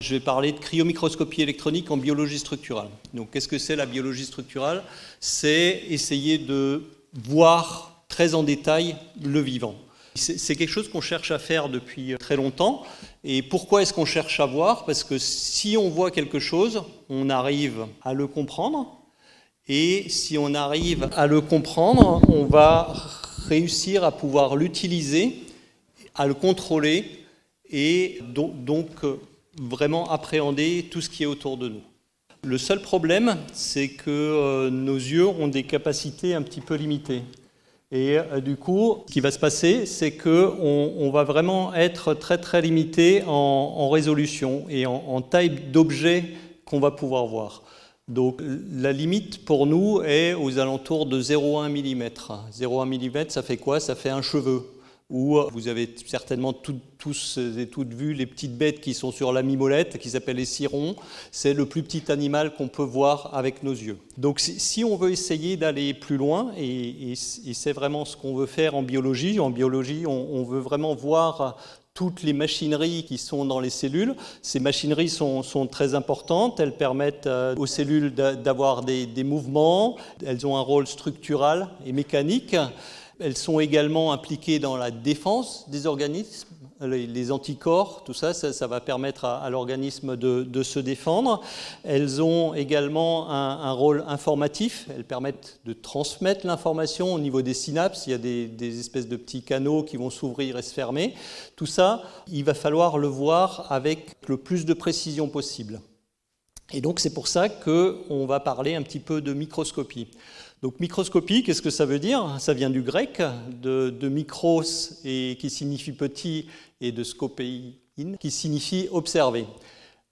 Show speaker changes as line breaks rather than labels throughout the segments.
Je vais parler de cryomicroscopie électronique en biologie structurale. Donc, qu'est-ce que c'est la biologie structurale? C'est essayer de voir très en détail le vivant. C'est quelque chose qu'on cherche à faire depuis très longtemps. Et pourquoi est-ce qu'on cherche à voir? Parce que si on voit quelque chose, on arrive à le comprendre. Et si on arrive à le comprendre, on va réussir à pouvoir l'utiliser, à le contrôler et donc vraiment appréhender tout ce qui est autour de nous. Le seul problème, c'est que nos yeux ont des capacités un petit peu limitées. Et du coup, ce qui va se passer, c'est qu'on va vraiment être très très limité en résolution et en taille d'objet qu'on va pouvoir voir. Donc la limite pour nous est aux alentours de 0,1 mm. 0,1 mm, ça fait quoi? Ça fait un cheveu. Ou vous avez certainement tous et toutes vu les petites bêtes qui sont sur la mimolette, qui s'appellent les cirons. C'est le plus petit animal qu'on peut voir avec nos yeux. Donc si on veut essayer d'aller plus loin, et c'est vraiment ce qu'on veut faire en biologie, on veut vraiment voir toutes les machineries qui sont dans les cellules. Ces machineries sont très importantes, elles permettent aux cellules d'avoir des mouvements, elles ont un rôle structural et mécanique. Elles sont également impliquées dans la défense des organismes, les anticorps, tout ça, ça va permettre à l'organisme de se défendre. Elles ont également un rôle informatif, elles permettent de transmettre l'information au niveau des synapses, il y a des espèces de petits canaux qui vont s'ouvrir et se fermer. Tout ça, il va falloir le voir avec le plus de précision possible. Et donc c'est pour ça qu'on va parler un petit peu de microscopie. Donc microscopie, qu'est-ce que ça veut dire? Ça vient du grec, de micros et qui signifie petit et de skopéin qui signifie observer.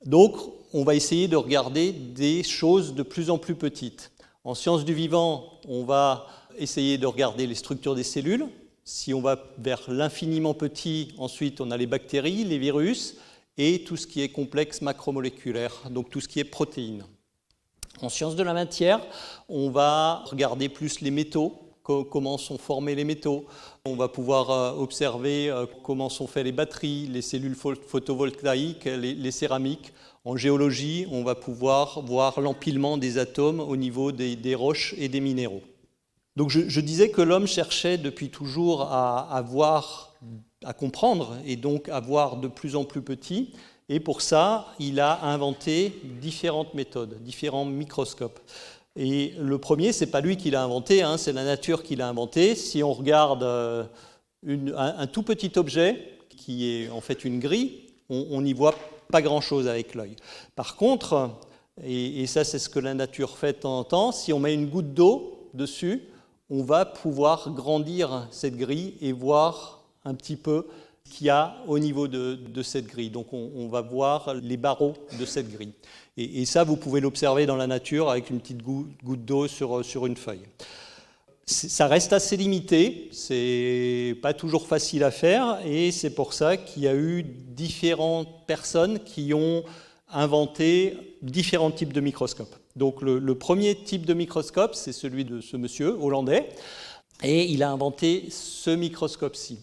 Donc on va essayer de regarder des choses de plus en plus petites. En sciences du vivant, on va essayer de regarder les structures des cellules. Si on va vers l'infiniment petit, ensuite on a les bactéries, les virus et tout ce qui est complexe macromoléculaire, donc tout ce qui est protéines. En sciences de la matière, on va regarder plus les métaux, comment sont formés les métaux. On va pouvoir observer comment sont faites les batteries, les cellules photovoltaïques, les céramiques. En géologie, on va pouvoir voir l'empilement des atomes au niveau des roches et des minéraux. Donc je disais que l'homme cherchait depuis toujours à voir, à comprendre et donc à voir de plus en plus petit. Et pour ça, il a inventé différentes méthodes, différents microscopes. Et le premier, ce n'est pas lui qui l'a inventé, hein, c'est la nature qui l'a inventé. Si on regarde un tout petit objet, qui est en fait une grille, on n'y voit pas grand-chose avec l'œil. Par contre, et ça c'est ce que la nature fait de temps en temps, si on met une goutte d'eau dessus, on va pouvoir grandir cette grille et voir un petit peu qu'il y a au niveau de cette grille. Donc on va voir les barreaux de cette grille. Et ça, vous pouvez l'observer dans la nature avec une petite goutte d'eau sur une feuille. Ça reste assez limité, c'est pas toujours facile à faire, et c'est pour ça qu'il y a eu différentes personnes qui ont inventé différents types de microscopes. Donc le premier type de microscope, c'est celui de ce monsieur hollandais, et il a inventé ce microscope-ci.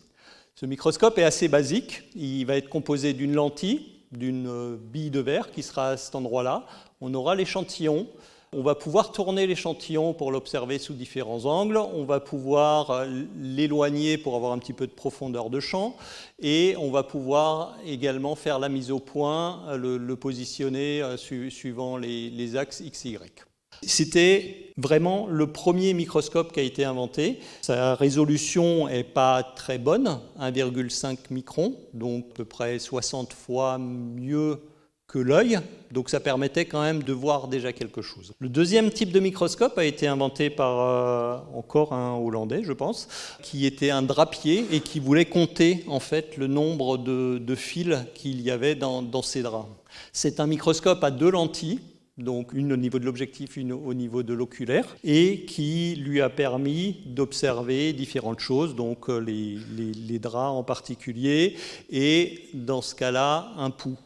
Ce microscope est assez basique, il va être composé d'une lentille, d'une bille de verre qui sera à cet endroit-là. On aura l'échantillon, on va pouvoir tourner l'échantillon pour l'observer sous différents angles, on va pouvoir l'éloigner pour avoir un petit peu de profondeur de champ, et on va pouvoir également faire la mise au point, le positionner suivant les axes X, Y. C'était vraiment le premier microscope qui a été inventé. Sa résolution n'est pas très bonne, 1,5 micron, donc à peu près 60 fois mieux que l'œil, donc ça permettait quand même de voir déjà quelque chose. Le deuxième type de microscope a été inventé par encore un Hollandais, je pense, qui était un drapier et qui voulait compter en fait le nombre de fils qu'il y avait dans ces draps. C'est un microscope à deux lentilles, donc une au niveau de l'objectif, une au niveau de l'oculaire, et qui lui a permis d'observer différentes choses, donc les draps en particulier, et dans ce cas-là, un pouls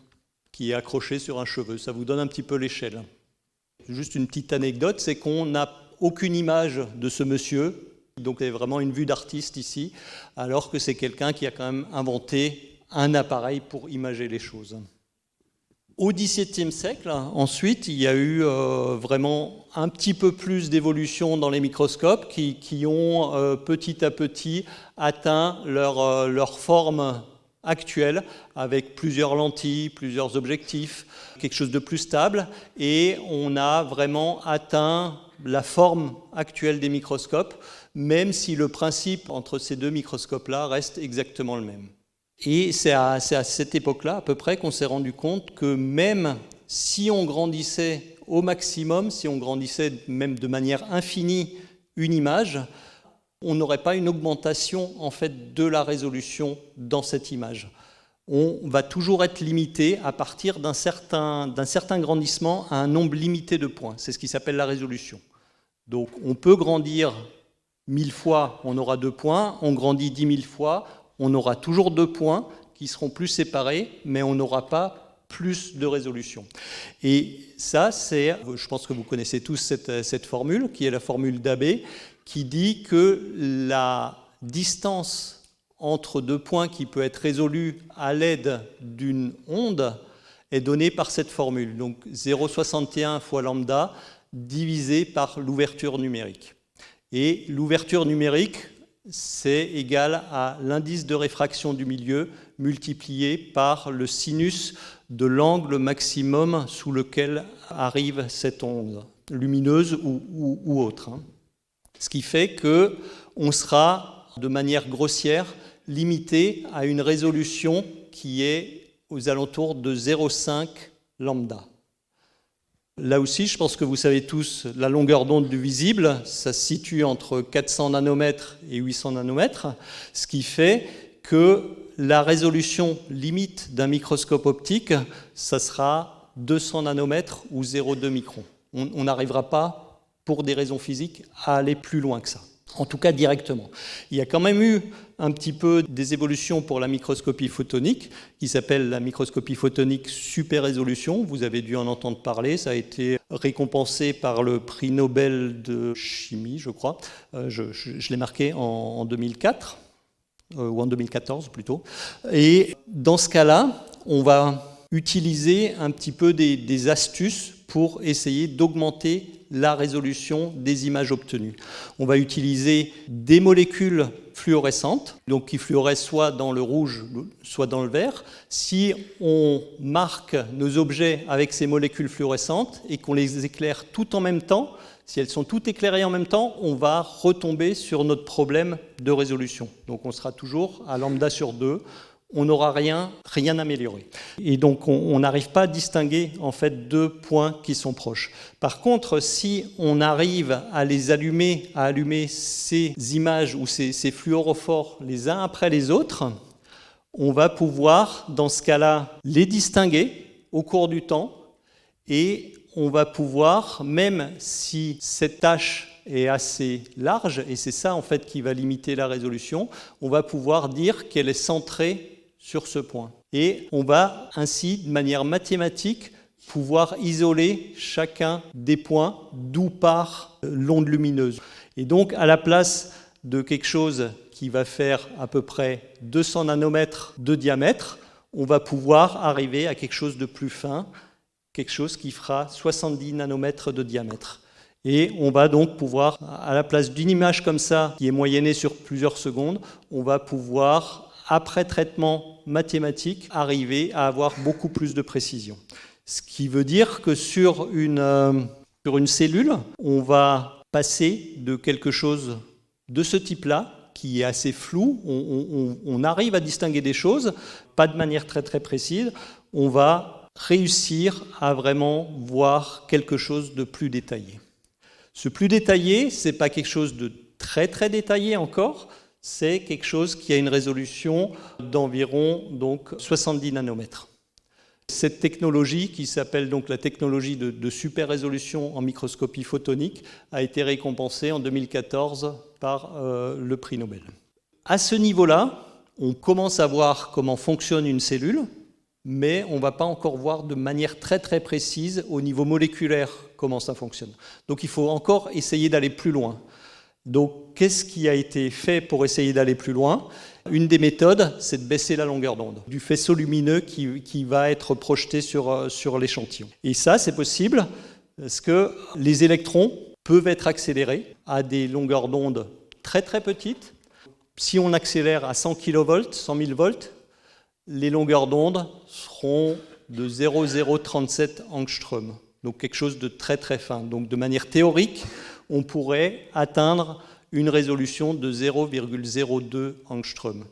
qui est accroché sur un cheveu. Ça vous donne un petit peu l'échelle. Juste une petite anecdote, c'est qu'on n'a aucune image de ce monsieur, donc c'est vraiment une vue d'artiste ici, alors que c'est quelqu'un qui a quand même inventé un appareil pour imager les choses. Au XVIIe siècle, ensuite, il y a eu vraiment un petit peu plus d'évolution dans les microscopes qui ont petit à petit atteint leur forme actuelle, avec plusieurs lentilles, plusieurs objectifs, quelque chose de plus stable, et on a vraiment atteint la forme actuelle des microscopes, même si le principe entre ces deux microscopes-là reste exactement le même. Et c'est à cette époque-là, à peu près, qu'on s'est rendu compte que même si on grandissait au maximum, si on grandissait même de manière infinie une image, on n'aurait pas une augmentation en fait de la résolution dans cette image. On va toujours être limité à partir d'un certain grandissement à un nombre limité de points. C'est ce qui s'appelle la résolution. Donc on peut grandir 1000 fois, on aura 2 points. On grandit 10 000 fois, on aura toujours 2 points qui seront plus séparés, mais on n'aura pas plus de résolution. Et ça, je pense que vous connaissez tous cette formule, qui est la formule d'Abbe, qui dit que la distance entre 2 points qui peut être résolue à l'aide d'une onde est donnée par cette formule. Donc 0,61 fois lambda divisé par l'ouverture numérique. Et l'ouverture numérique, c'est égal à l'indice de réfraction du milieu multiplié par le sinus de l'angle maximum sous lequel arrive cette onde, lumineuse ou autre. Ce qui fait qu'on sera, de manière grossière, limité à une résolution qui est aux alentours de 0,5 lambda. Là aussi, je pense que vous savez tous, la longueur d'onde du visible, ça se situe entre 400 nanomètres et 800 nanomètres, ce qui fait que la résolution limite d'un microscope optique, ça sera 200 nanomètres ou 0,2 microns. On n'arrivera pas, pour des raisons physiques, à aller plus loin que ça. En tout cas directement. Il y a quand même eu un petit peu des évolutions pour la microscopie photonique, qui s'appelle la microscopie photonique super résolution. Vous avez dû en entendre parler, ça a été récompensé par le prix Nobel de chimie, je crois. Je l'ai marqué en 2004, ou en 2014 plutôt. Et dans ce cas-là, on va utiliser un petit peu des astuces pour essayer d'augmenter la résolution des images obtenues. On va utiliser des molécules fluorescentes, donc qui fluorescent soit dans le rouge, soit dans le vert. Si on marque nos objets avec ces molécules fluorescentes et qu'on les éclaire toutes en même temps, si elles sont toutes éclairées en même temps, on va retomber sur notre problème de résolution. Donc on sera toujours à lambda sur 2. On n'aura rien amélioré. Et donc, on n'arrive pas à distinguer, en fait, 2 points qui sont proches. Par contre, si on arrive à allumer ces images ou ces fluorophores les uns après les autres, on va pouvoir, dans ce cas-là, les distinguer au cours du temps et on va pouvoir, même si cette tâche est assez large, et c'est ça, en fait, qui va limiter la résolution, on va pouvoir dire qu'elle est centrée sur ce point. Et on va ainsi, de manière mathématique, pouvoir isoler chacun des points d'où part l'onde lumineuse. Et donc, à la place de quelque chose qui va faire à peu près 200 nanomètres de diamètre, on va pouvoir arriver à quelque chose de plus fin, quelque chose qui fera 70 nanomètres de diamètre. Et on va donc pouvoir, à la place d'une image comme ça, qui est moyennée sur plusieurs secondes, on va pouvoir, après traitement mathématique, arriver à avoir beaucoup plus de précision. Ce qui veut dire que sur une cellule, on va passer de quelque chose de ce type-là, qui est assez flou, on arrive à distinguer des choses, pas de manière très très précise, on va réussir à vraiment voir quelque chose de plus détaillé. Ce plus détaillé, ce n'est pas quelque chose de très très détaillé encore, c'est quelque chose qui a une résolution d'environ donc 70 nanomètres. Cette technologie, qui s'appelle donc la technologie de super résolution en microscopie photonique, a été récompensée en 2014 par le prix Nobel. À ce niveau-là, on commence à voir comment fonctionne une cellule, mais on ne va pas encore voir de manière très très précise au niveau moléculaire comment ça fonctionne. Donc il faut encore essayer d'aller plus loin. Donc, qu'est-ce qui a été fait pour essayer d'aller plus loin ? Une des méthodes, c'est de baisser la longueur d'onde du faisceau lumineux qui va être projeté sur l'échantillon. Et ça, c'est possible parce que les électrons peuvent être accélérés à des longueurs d'onde très très petites. Si on accélère à 100 kV, 100 000 volts, les longueurs d'onde seront de 0,037 angstrom, donc quelque chose de très très fin. Donc de manière théorique, on pourrait atteindre une résolution de 0,02 angstrom.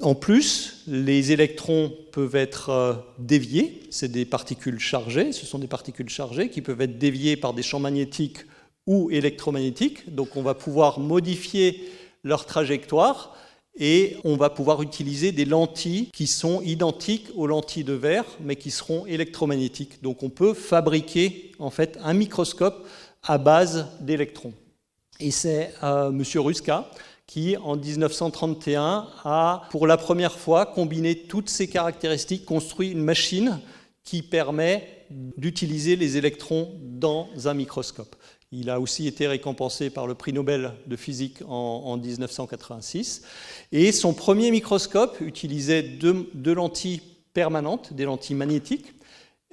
En plus, les électrons peuvent être déviés, c'est des particules chargées, ce sont des particules chargées qui peuvent être déviées par des champs magnétiques ou électromagnétiques, donc on va pouvoir modifier leur trajectoire et on va pouvoir utiliser des lentilles qui sont identiques aux lentilles de verre mais qui seront électromagnétiques. Donc on peut fabriquer en fait un microscope à base d'électrons. Et c'est M. Ruska qui, en 1931, a pour la première fois combiné toutes ces caractéristiques, construit une machine qui permet d'utiliser les électrons dans un microscope. Il a aussi été récompensé par le prix Nobel de physique en 1986. Et son premier microscope utilisait deux lentilles permanentes, des lentilles magnétiques,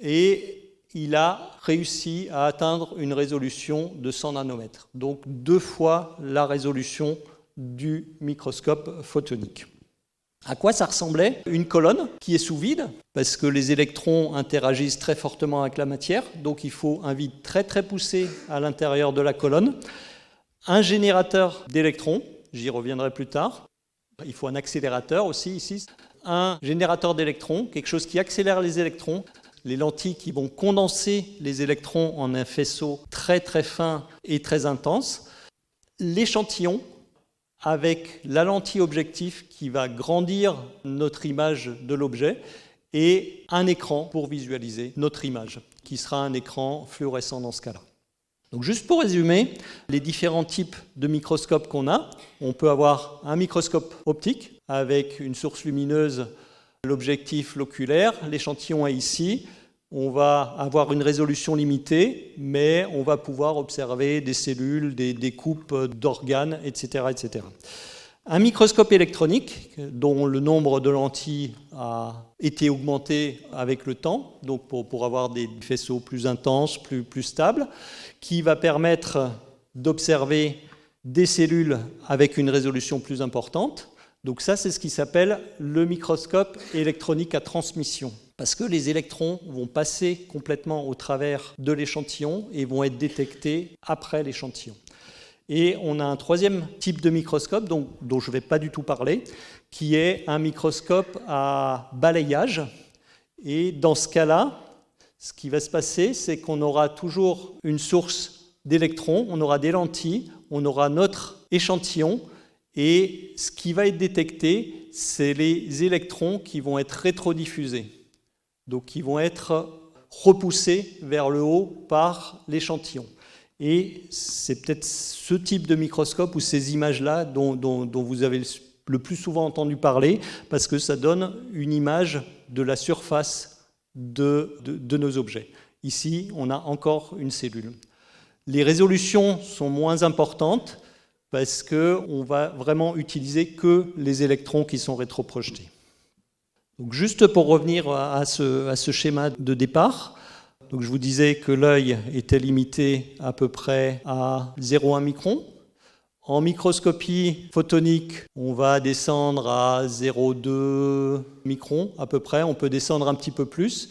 et il a réussi à atteindre une résolution de 100 nanomètres, donc 2 fois la résolution du microscope photonique. À quoi ça ressemblait? Une colonne qui est sous vide, parce que les électrons interagissent très fortement avec la matière, donc il faut un vide très très poussé à l'intérieur de la colonne. Un générateur d'électrons, j'y reviendrai plus tard. Il faut un accélérateur aussi ici. Un générateur d'électrons, quelque chose qui accélère les électrons. Les lentilles qui vont condenser les électrons en un faisceau très très fin et très intense. L'échantillon, avec la lentille objectif qui va grandir notre image de l'objet et un écran pour visualiser notre image, qui sera un écran fluorescent dans ce cas-là. Donc juste pour résumer, les différents types de microscopes qu'on a, on peut avoir un microscope optique avec une source lumineuse, l'objectif, l'oculaire, l'échantillon est ici. On va avoir une résolution limitée, mais on va pouvoir observer des cellules, des coupes d'organes, etc., etc. Un microscope électronique, dont le nombre de lentilles a été augmenté avec le temps, donc pour avoir des faisceaux plus intenses, plus stables, qui va permettre d'observer des cellules avec une résolution plus importante. Donc ça, c'est ce qui s'appelle le microscope électronique à transmission. Parce que les électrons vont passer complètement au travers de l'échantillon et vont être détectés après l'échantillon. Et on a un troisième type de microscope dont je ne vais pas du tout parler, qui est un microscope à balayage. Et dans ce cas-là, ce qui va se passer, c'est qu'on aura toujours une source d'électrons, on aura des lentilles, on aura notre échantillon, et ce qui va être détecté, c'est les électrons qui vont être rétrodiffusés. Donc qui vont être repoussés vers le haut par l'échantillon. Et c'est peut-être ce type de microscope ou ces images-là dont vous avez le plus souvent entendu parler, parce que ça donne une image de la surface de nos objets. Ici, on a encore une cellule. Les résolutions sont moins importantes parce qu'on va vraiment utiliser que les électrons qui sont rétroprojetés. Donc juste pour revenir à ce schéma de départ, donc je vous disais que l'œil était limité à peu près à 0,1 micron. En microscopie photonique, on va descendre à 0,2 micron à peu près, on peut descendre un petit peu plus.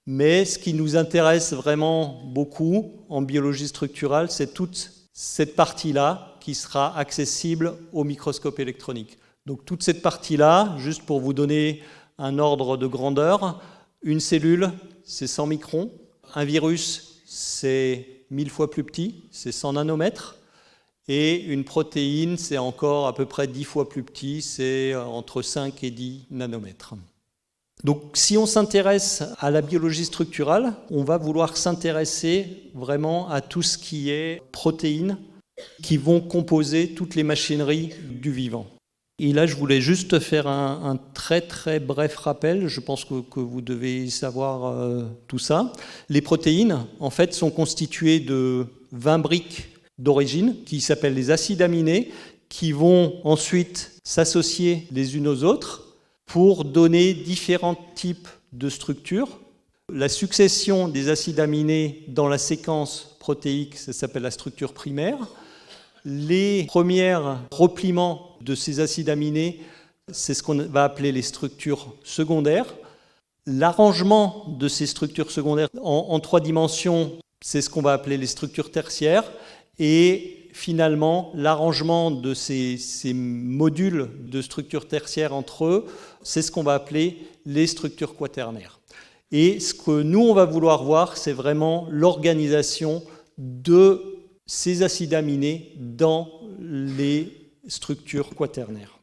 Mais ce qui nous intéresse vraiment beaucoup en biologie structurale, c'est toute cette partie-là qui sera accessible au microscope électronique. Donc toute cette partie-là, juste pour vous donner un ordre de grandeur, une cellule, c'est 100 microns. Un virus, c'est 1000 fois plus petit, c'est 100 nanomètres. Et une protéine, c'est encore à peu près 10 fois plus petit, c'est entre 5 et 10 nanomètres. Donc si on s'intéresse à la biologie structurale, on va vouloir s'intéresser vraiment à tout ce qui est protéines qui vont composer toutes les machineries du vivant. Et là, je voulais juste faire un très très bref rappel, je pense que vous devez savoir tout ça. Les protéines, en fait, sont constituées de 20 briques d'origine, qui s'appellent les acides aminés, qui vont ensuite s'associer les unes aux autres pour donner différents types de structures. La succession des acides aminés dans la séquence protéique, ça s'appelle la structure primaire. Les premiers repliements de ces acides aminés, c'est ce qu'on va appeler les structures secondaires. L'arrangement de ces structures secondaires en 3 dimensions, c'est ce qu'on va appeler les structures tertiaires. Et finalement, l'arrangement de ces modules de structures tertiaires entre eux, c'est ce qu'on va appeler les structures quaternaires. Et ce que nous, on va vouloir voir, c'est vraiment l'organisation de ces acides aminés dans les structures quaternaires.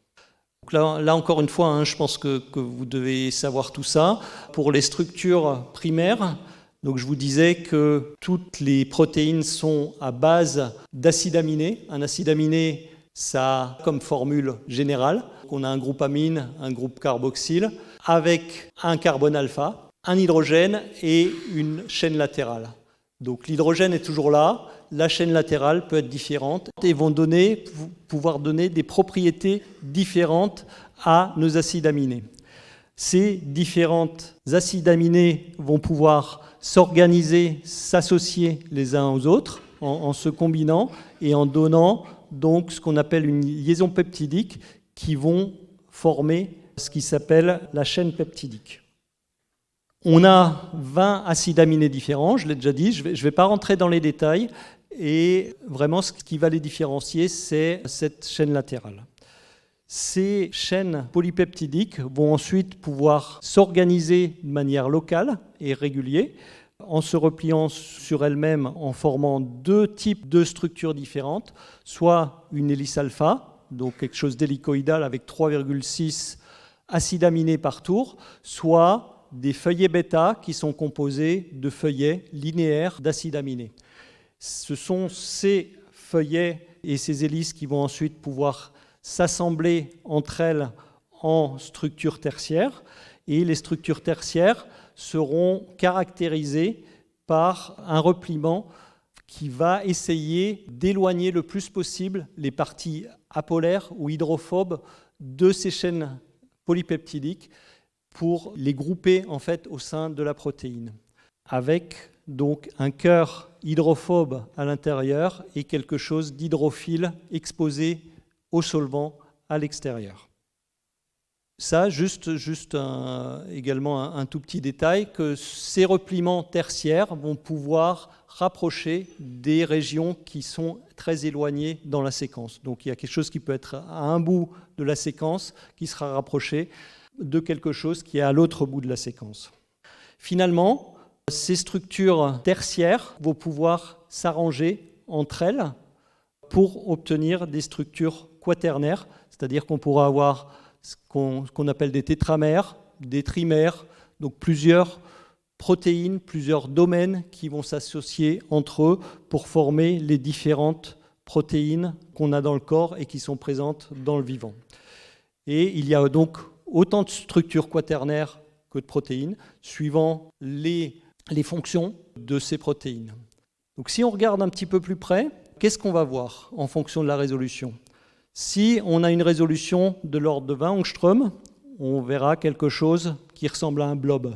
Donc là encore une fois, je pense que vous devez savoir tout ça. Pour les structures primaires, donc je vous disais que toutes les protéines sont à base d'acides aminés. Un acide aminé, ça a comme formule générale. On a un groupe amine, un groupe carboxyle, avec un carbone alpha, un hydrogène et une chaîne latérale. Donc l'hydrogène est toujours là, la chaîne latérale peut être différente et vont pouvoir donner des propriétés différentes à nos acides aminés. Ces différents acides aminés vont pouvoir s'organiser, s'associer les uns aux autres en se combinant et en donnant donc ce qu'on appelle une liaison peptidique qui vont former ce qui s'appelle la chaîne peptidique. On a 20 acides aminés différents, je l'ai déjà dit, je ne vais pas rentrer dans les détails, et vraiment ce qui va les différencier, c'est cette chaîne latérale. Ces chaînes polypeptidiques vont ensuite pouvoir s'organiser de manière locale et régulière, en se repliant sur elles-mêmes en formant 2 types de structures différentes, soit une hélice alpha, donc quelque chose d'hélicoïdal avec 3,6 acides aminés par tour, soit des feuillets bêta qui sont composés de feuillets linéaires d'acides aminés. Ce sont ces feuillets et ces hélices qui vont ensuite pouvoir s'assembler entre elles en structures tertiaires, et les structures tertiaires seront caractérisées par un repliement qui va essayer d'éloigner le plus possible les parties apolaires ou hydrophobes de ces chaînes polypeptidiques pour les grouper en fait au sein de la protéine, avec donc un cœur hydrophobe à l'intérieur et quelque chose d'hydrophile exposé au solvant à l'extérieur. Ça, également un tout petit détail, que ces repliements tertiaires vont pouvoir rapprocher des régions qui sont très éloignées dans la séquence. Donc il y a quelque chose qui peut être à un bout de la séquence qui sera rapproché de quelque chose qui est à l'autre bout de la séquence. Finalement, ces structures tertiaires vont pouvoir s'arranger entre elles pour obtenir des structures quaternaires, c'est-à-dire qu'on pourra avoir ce qu'on appelle des tétramères, des trimères, donc plusieurs protéines, plusieurs domaines qui vont s'associer entre eux pour former les différentes protéines qu'on a dans le corps et qui sont présentes dans le vivant. Et il y a donc autant de structures quaternaires que de protéines, suivant les fonctions de ces protéines. Donc si on regarde un petit peu plus près, qu'est-ce qu'on va voir en fonction de la résolution ? Si on a une résolution de l'ordre de 20 angstroms, on verra quelque chose qui ressemble à un blob,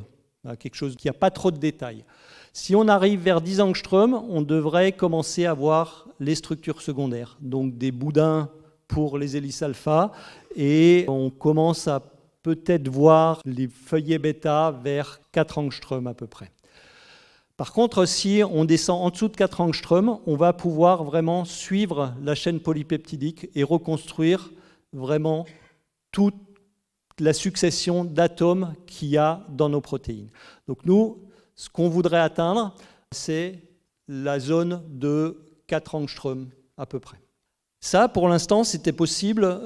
quelque chose qui n'a pas trop de détails. Si on arrive vers 10 angstroms, on devrait commencer à voir les structures secondaires, donc des boudins pour les hélices alpha, et on commence à peut-être voir les feuillets bêta vers 4 angstroms à peu près. Par contre, si on descend en dessous de 4 angstroms, on va pouvoir vraiment suivre la chaîne polypeptidique et reconstruire vraiment toute la succession d'atomes qu'il y a dans nos protéines. Donc nous, ce qu'on voudrait atteindre, c'est la zone de 4 angstroms à peu près. Ça, pour l'instant, c'était possible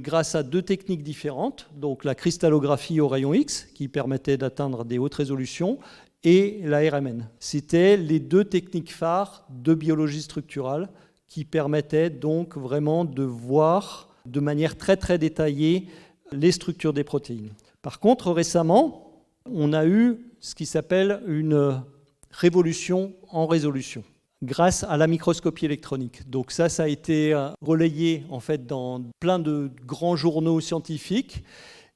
grâce à 2 techniques différentes, donc la cristallographie au rayon X, qui permettait d'atteindre des hautes résolutions, et la RMN. C'était les 2 techniques phares de biologie structurale qui permettaient donc vraiment de voir de manière très très détaillée les structures des protéines. Par contre, récemment, on a eu ce qui s'appelle une révolution en résolution. grâce à la microscopie électronique. Donc ça a été relayé en fait dans plein de grands journaux scientifiques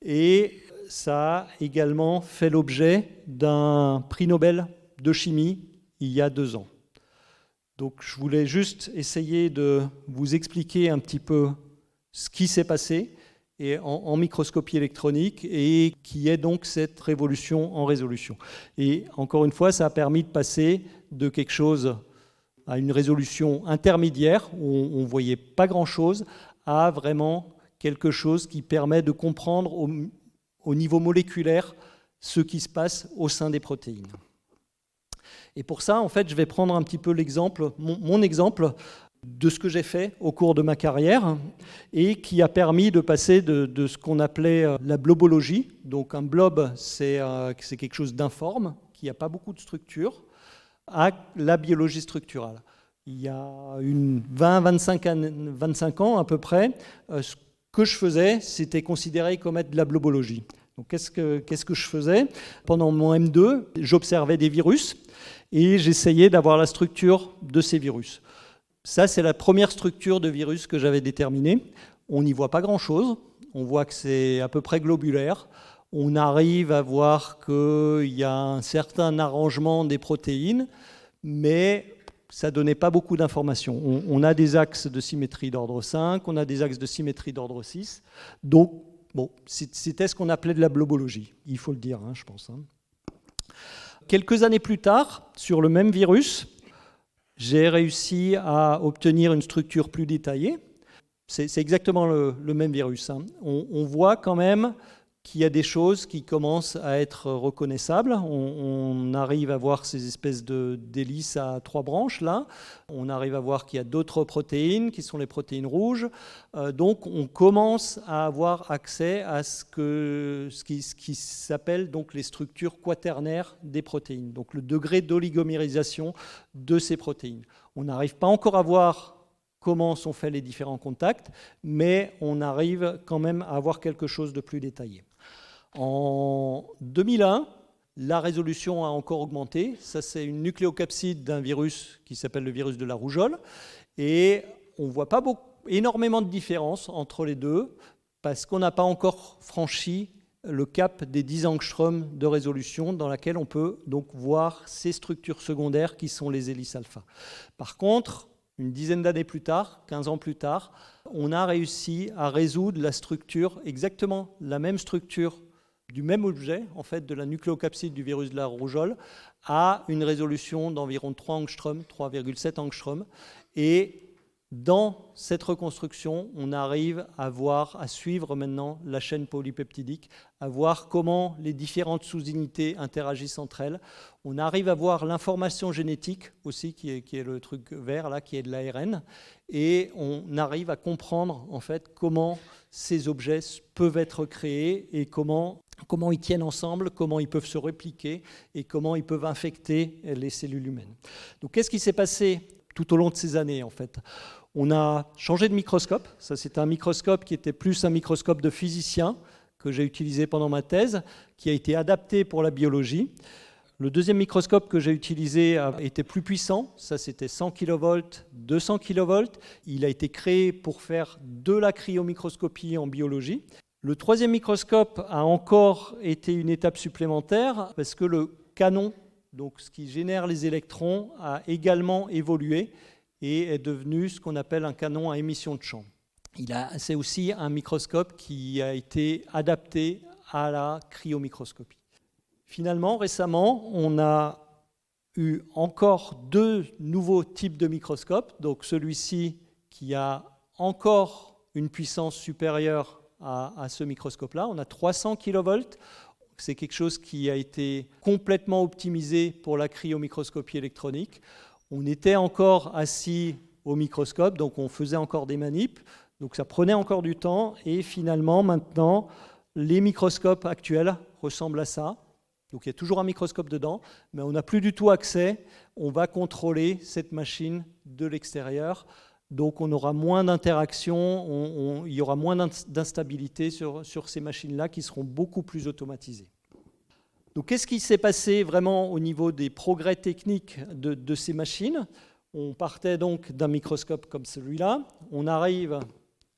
et ça a également fait l'objet d'un prix Nobel de chimie il y a 2 ans. Donc je voulais juste essayer de vous expliquer un petit peu ce qui s'est passé et en microscopie électronique et qui est donc cette révolution en résolution. Et encore une fois, ça a permis de passer de quelque chose à une résolution intermédiaire où on ne voyait pas grand-chose à vraiment quelque chose qui permet de comprendre au niveau moléculaire ce qui se passe au sein des protéines. Et pour ça, en fait, je vais prendre un petit peu l'exemple, mon exemple de ce que j'ai fait au cours de ma carrière et qui a permis de passer de ce qu'on appelait la blobologie. Donc un blob, c'est quelque chose d'informe, qui n'a pas beaucoup de structure, à la biologie structurale. Il y a 25 ans à peu près, ce que je faisais, c'était considéré comme être de la blobologie. Donc qu'est-ce que je faisais? Pendant mon M2, j'observais des virus et j'essayais d'avoir la structure de ces virus. Ça, c'est la première structure de virus que j'avais déterminée. On n'y voit pas grand-chose. On voit que c'est à peu près globulaire. On arrive à voir qu'il y a un certain arrangement des protéines, mais ça ne donnait pas beaucoup d'informations. On a des axes de symétrie d'ordre 5, on a des axes de symétrie d'ordre 6. Donc, bon, c'était ce qu'on appelait de la blobologie. Il faut le dire, je pense. Quelques années plus tard, sur le même virus, j'ai réussi à obtenir une structure plus détaillée. C'est exactement le même virus. On voit quand même qu'il y a des choses qui commencent à être reconnaissables. On arrive à voir ces espèces d'hélices à 3 branches, là. On arrive à voir qu'il y a d'autres protéines, qui sont les protéines rouges. Donc, on commence à avoir accès à ce qui s'appelle donc les structures quaternaires des protéines, donc le degré d'oligomérisation de ces protéines. On n'arrive pas encore à voir comment sont faits les différents contacts, mais on arrive quand même à avoir quelque chose de plus détaillé. En 2001, la résolution a encore augmenté. Ça, c'est une nucléocapside d'un virus qui s'appelle le virus de la rougeole. Et on ne voit pas énormément de différence entre les deux parce qu'on n'a pas encore franchi le cap des 10 angstroms de résolution dans laquelle on peut donc voir ces structures secondaires qui sont les hélices alpha. Par contre, une dizaine d'années plus tard, 15 ans plus tard, on a réussi à résoudre la structure, exactement la même structure du même objet, en fait, de la nucléocapside du virus de la rougeole, à une résolution d'environ 3 angstroms, 3,7 angstroms. Et dans cette reconstruction, on arrive à suivre maintenant la chaîne polypeptidique, à voir comment les différentes sous-unités interagissent entre elles. On arrive à voir l'information génétique aussi, qui est le truc vert, là, qui est de l'ARN. Et on arrive à comprendre, en fait, comment ces objets peuvent être créés et comment ils tiennent ensemble, comment ils peuvent se répliquer et comment ils peuvent infecter les cellules humaines. Donc, qu'est-ce qui s'est passé tout au long de ces années, en fait? On a changé de microscope. Ça, c'était un microscope qui était plus un microscope de physicien que j'ai utilisé pendant ma thèse, qui a été adapté pour la biologie. Le deuxième microscope que j'ai utilisé était plus puissant. Ça, c'était 100 kV, 200 kV. Il a été créé pour faire de la cryomicroscopie en biologie. Le troisième microscope a encore été une étape supplémentaire parce que le canon, donc ce qui génère les électrons, a également évolué et est devenu ce qu'on appelle un canon à émission de champ. C'est aussi un microscope qui a été adapté à la cryomicroscopie. Finalement, récemment, on a eu encore 2 nouveaux types de microscopes. Donc celui-ci qui a encore une puissance supérieure à ce microscope-là. On a 300 kV. C'est quelque chose qui a été complètement optimisé pour la cryomicroscopie électronique. On était encore assis au microscope, donc on faisait encore des manips, donc ça prenait encore du temps, et finalement, maintenant, les microscopes actuels ressemblent à ça. Donc il y a toujours un microscope dedans, mais on n'a plus du tout accès, on va contrôler cette machine de l'extérieur, donc on aura moins d'interactions, il y aura moins d'instabilité sur ces machines-là qui seront beaucoup plus automatisées. Donc, qu'est-ce qui s'est passé vraiment au niveau des progrès techniques de ces machines? On partait donc d'un microscope comme celui-là. On arrive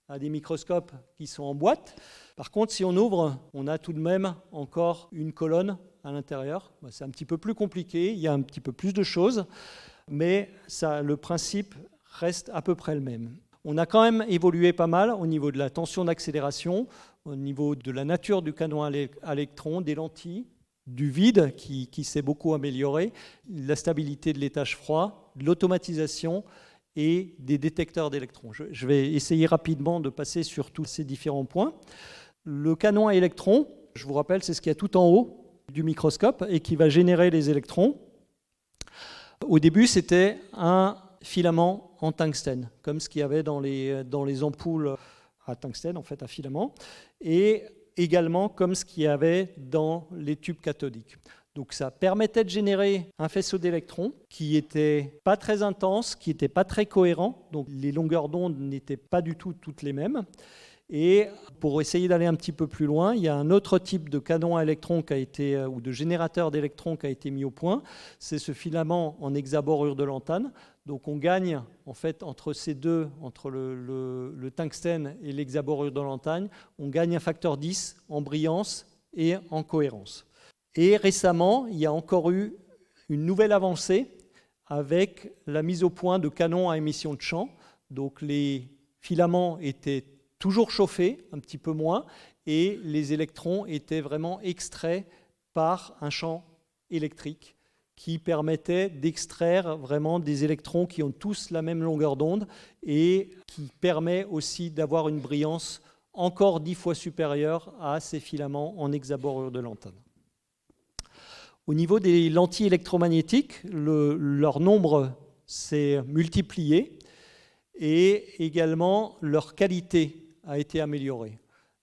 à des microscopes qui sont en boîte. Par contre, si on ouvre, on a tout de même encore une colonne à l'intérieur. C'est un petit peu plus compliqué, il y a un petit peu plus de choses, mais le principe reste à peu près le même. On a quand même évolué pas mal au niveau de la tension d'accélération, au niveau de la nature du canon à électrons, des lentilles, du vide qui s'est beaucoup amélioré, la stabilité de l'étage froid, de l'automatisation et des détecteurs d'électrons. Je vais essayer rapidement de passer sur tous ces différents points. Le canon à électrons, je vous rappelle, c'est ce qu'il y a tout en haut du microscope et qui va générer les électrons. Au début, c'était un filament en tungstène, comme ce qu'il y avait dans les ampoules à tungstène, en fait, à filament, et également comme ce qu'il y avait dans les tubes cathodiques. Donc ça permettait de générer un faisceau d'électrons qui n'était pas très intense, qui n'était pas très cohérent, donc les longueurs d'onde n'étaient pas du tout toutes les mêmes. Et pour essayer d'aller un petit peu plus loin, il y a un autre type de canon à électrons ou de générateur d'électrons qui a été mis au point. C'est ce filament en hexaborure de lantane. Donc on gagne en fait entre ces deux, entre le tungstène et l'hexaborure de lantane, on gagne un facteur 10 en brillance et en cohérence. Et récemment, il y a encore eu une nouvelle avancée avec la mise au point de canons à émission de champ. Donc les filaments étaient toujours chauffés, un petit peu moins, et les électrons étaient vraiment extraits par un champ électrique qui permettait d'extraire vraiment des électrons qui ont tous la même longueur d'onde et qui permet aussi d'avoir une brillance encore 10 fois supérieure à ces filaments en hexaborure de lantane. Au niveau des lentilles électromagnétiques, leur nombre s'est multiplié et également leur qualité a été améliorée.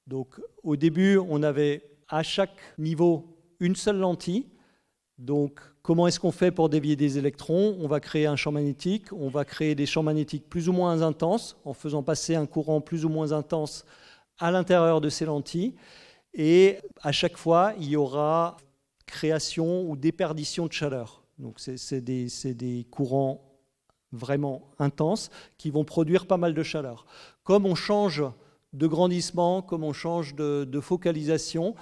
Donc, au début, on avait à chaque niveau une seule lentille. Donc, comment est-ce qu'on fait pour dévier des électrons? On va créer un champ magnétique, on va créer des champs magnétiques plus ou moins intenses en faisant passer un courant plus ou moins intense à l'intérieur de ces lentilles. Et à chaque fois, il y aura création ou déperdition de chaleur. Donc, c'est des courants vraiment intenses qui vont produire pas mal de chaleur. Comme on change de grandissement, comme on change de focalisation,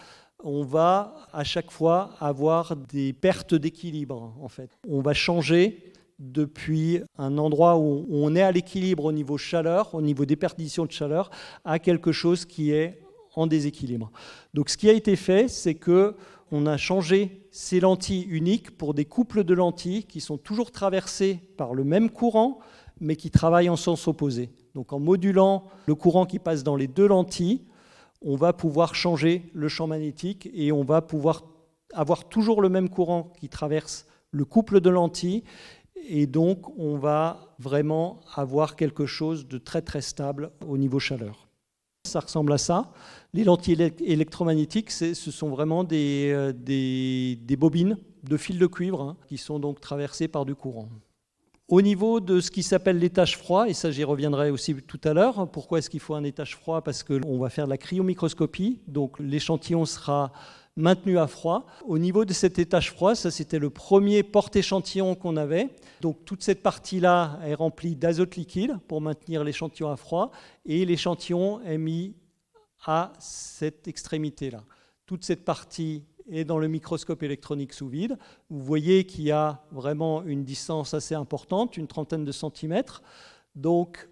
on va à chaque fois avoir des pertes d'équilibre, en fait. On va changer depuis un endroit où on est à l'équilibre au niveau chaleur, au niveau déperdition de chaleur, à quelque chose qui est en déséquilibre. Donc ce qui a été fait, c'est qu'on a changé ces lentilles uniques pour des couples de lentilles qui sont toujours traversées par le même courant, mais qui travaillent en sens opposé. Donc en modulant le courant qui passe dans les deux lentilles, on va pouvoir changer le champ magnétique et on va pouvoir avoir toujours le même courant qui traverse le couple de lentilles. Et donc, on va vraiment avoir quelque chose de très très stable au niveau chaleur. Ça ressemble à ça. Les lentilles électromagnétiques, ce sont vraiment des bobines de fil de cuivre qui sont donc traversées par du courant. Au niveau de ce qui s'appelle l'étage froid, et ça j'y reviendrai aussi tout à l'heure, pourquoi est-ce qu'il faut un étage froid? Parce qu'on va faire de la cryomicroscopie, donc l'échantillon sera maintenu à froid. Au niveau de cet étage froid, ça c'était le premier porte-échantillon qu'on avait. Donc toute cette partie-là est remplie d'azote liquide pour maintenir l'échantillon à froid, et l'échantillon est mis à cette extrémité-là. Toute cette partie est dans le microscope électronique sous vide. Vous voyez qu'il y a vraiment une distance assez importante, une trentaine de centimètres. Donc,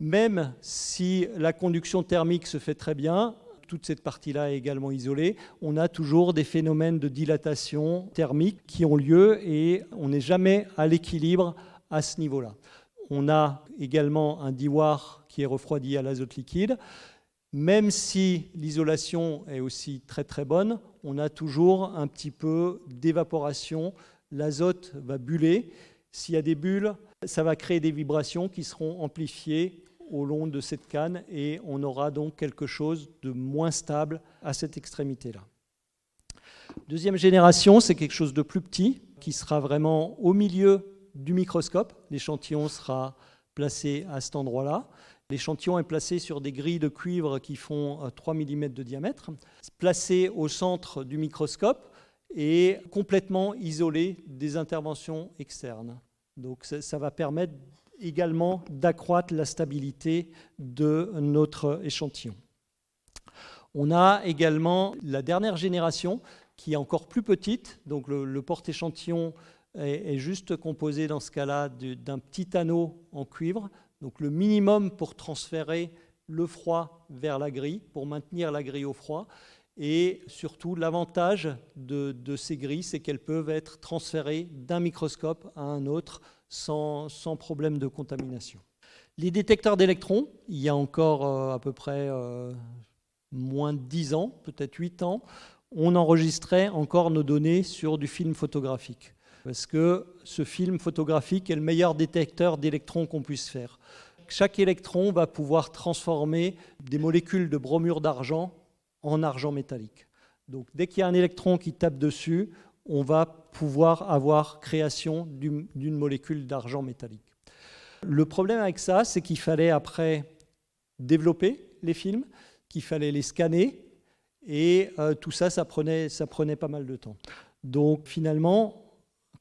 même si la conduction thermique se fait très bien, toute cette partie-là est également isolée, on a toujours des phénomènes de dilatation thermique qui ont lieu et on n'est jamais à l'équilibre à ce niveau-là. On a également un divoire qui est refroidi à l'azote liquide. Même si l'isolation est aussi très très bonne, on a toujours un petit peu d'évaporation. L'azote va buller. S'il y a des bulles, ça va créer des vibrations qui seront amplifiées au long de cette canne et on aura donc quelque chose de moins stable à cette extrémité-là. Deuxième génération, c'est quelque chose de plus petit qui sera vraiment au milieu du microscope. L'échantillon sera placé à cet endroit-là. L'échantillon est placé sur des grilles de cuivre qui font 3 mm de diamètre, placé au centre du microscope et complètement isolé des interventions externes. Donc ça va permettre également d'accroître la stabilité de notre échantillon. On a également la dernière génération qui est encore plus petite. Donc le porte-échantillon est juste composé dans ce cas-là d'un petit anneau en cuivre. Donc le minimum pour transférer le froid vers la grille, pour maintenir la grille au froid. Et surtout, l'avantage de ces grilles, c'est qu'elles peuvent être transférées d'un microscope à un autre sans problème de contamination. Les détecteurs d'électrons, il y a encore à peu près moins de 10 ans, peut-être 8 ans, on enregistrait encore nos données sur du film photographique. Parce que ce film photographique est le meilleur détecteur d'électrons qu'on puisse faire. Chaque électron va pouvoir transformer des molécules de bromure d'argent en argent métallique. Donc dès qu'il y a un électron qui tape dessus, on va pouvoir avoir création d'une molécule d'argent métallique. Le problème avec ça, c'est qu'il fallait après développer les films, qu'il fallait les scanner, et tout ça, ça prenait pas mal de temps. Donc finalement,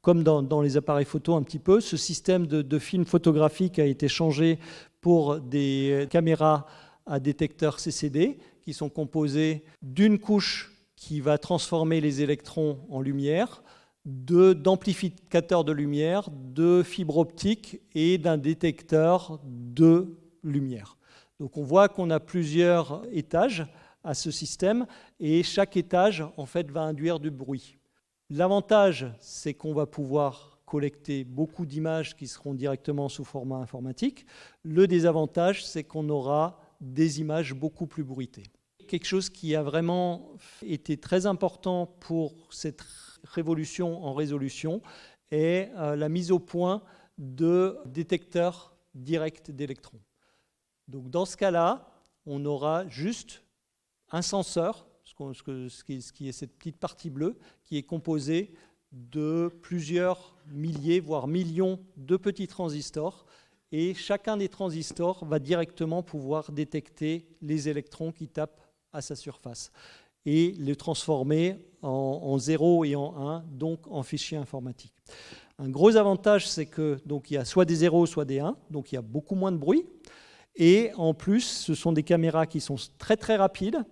comme dans les appareils photo un petit peu, ce système de film photographique a été changé pour des caméras à détecteur CCD, qui sont composés d'une couche qui va transformer les électrons en lumière, d'amplificateurs de lumière, de fibres optiques et d'un détecteur de lumière. Donc on voit qu'on a plusieurs étages à ce système et chaque étage en fait va induire du bruit. L'avantage, c'est qu'on va pouvoir collecter beaucoup d'images qui seront directement sous format informatique. Le désavantage, c'est qu'on aura des images beaucoup plus bruitées. Quelque chose qui a vraiment été très important pour cette révolution en résolution est la mise au point de détecteurs directs d'électrons. Donc dans ce cas-là, on aura juste un senseur, ce qui est cette petite partie bleue, qui est composée de plusieurs milliers, voire millions de petits transistors. Et chacun des transistors va directement pouvoir détecter les électrons qui tapent à sa surface et les transformer en 0 et en 1, donc en fichiers informatiques. Un gros avantage, c'est que donc, il y a soit des 0, soit des 1, donc il y a beaucoup moins de bruit. Et en plus, ce sont des caméras qui sont très très rapides.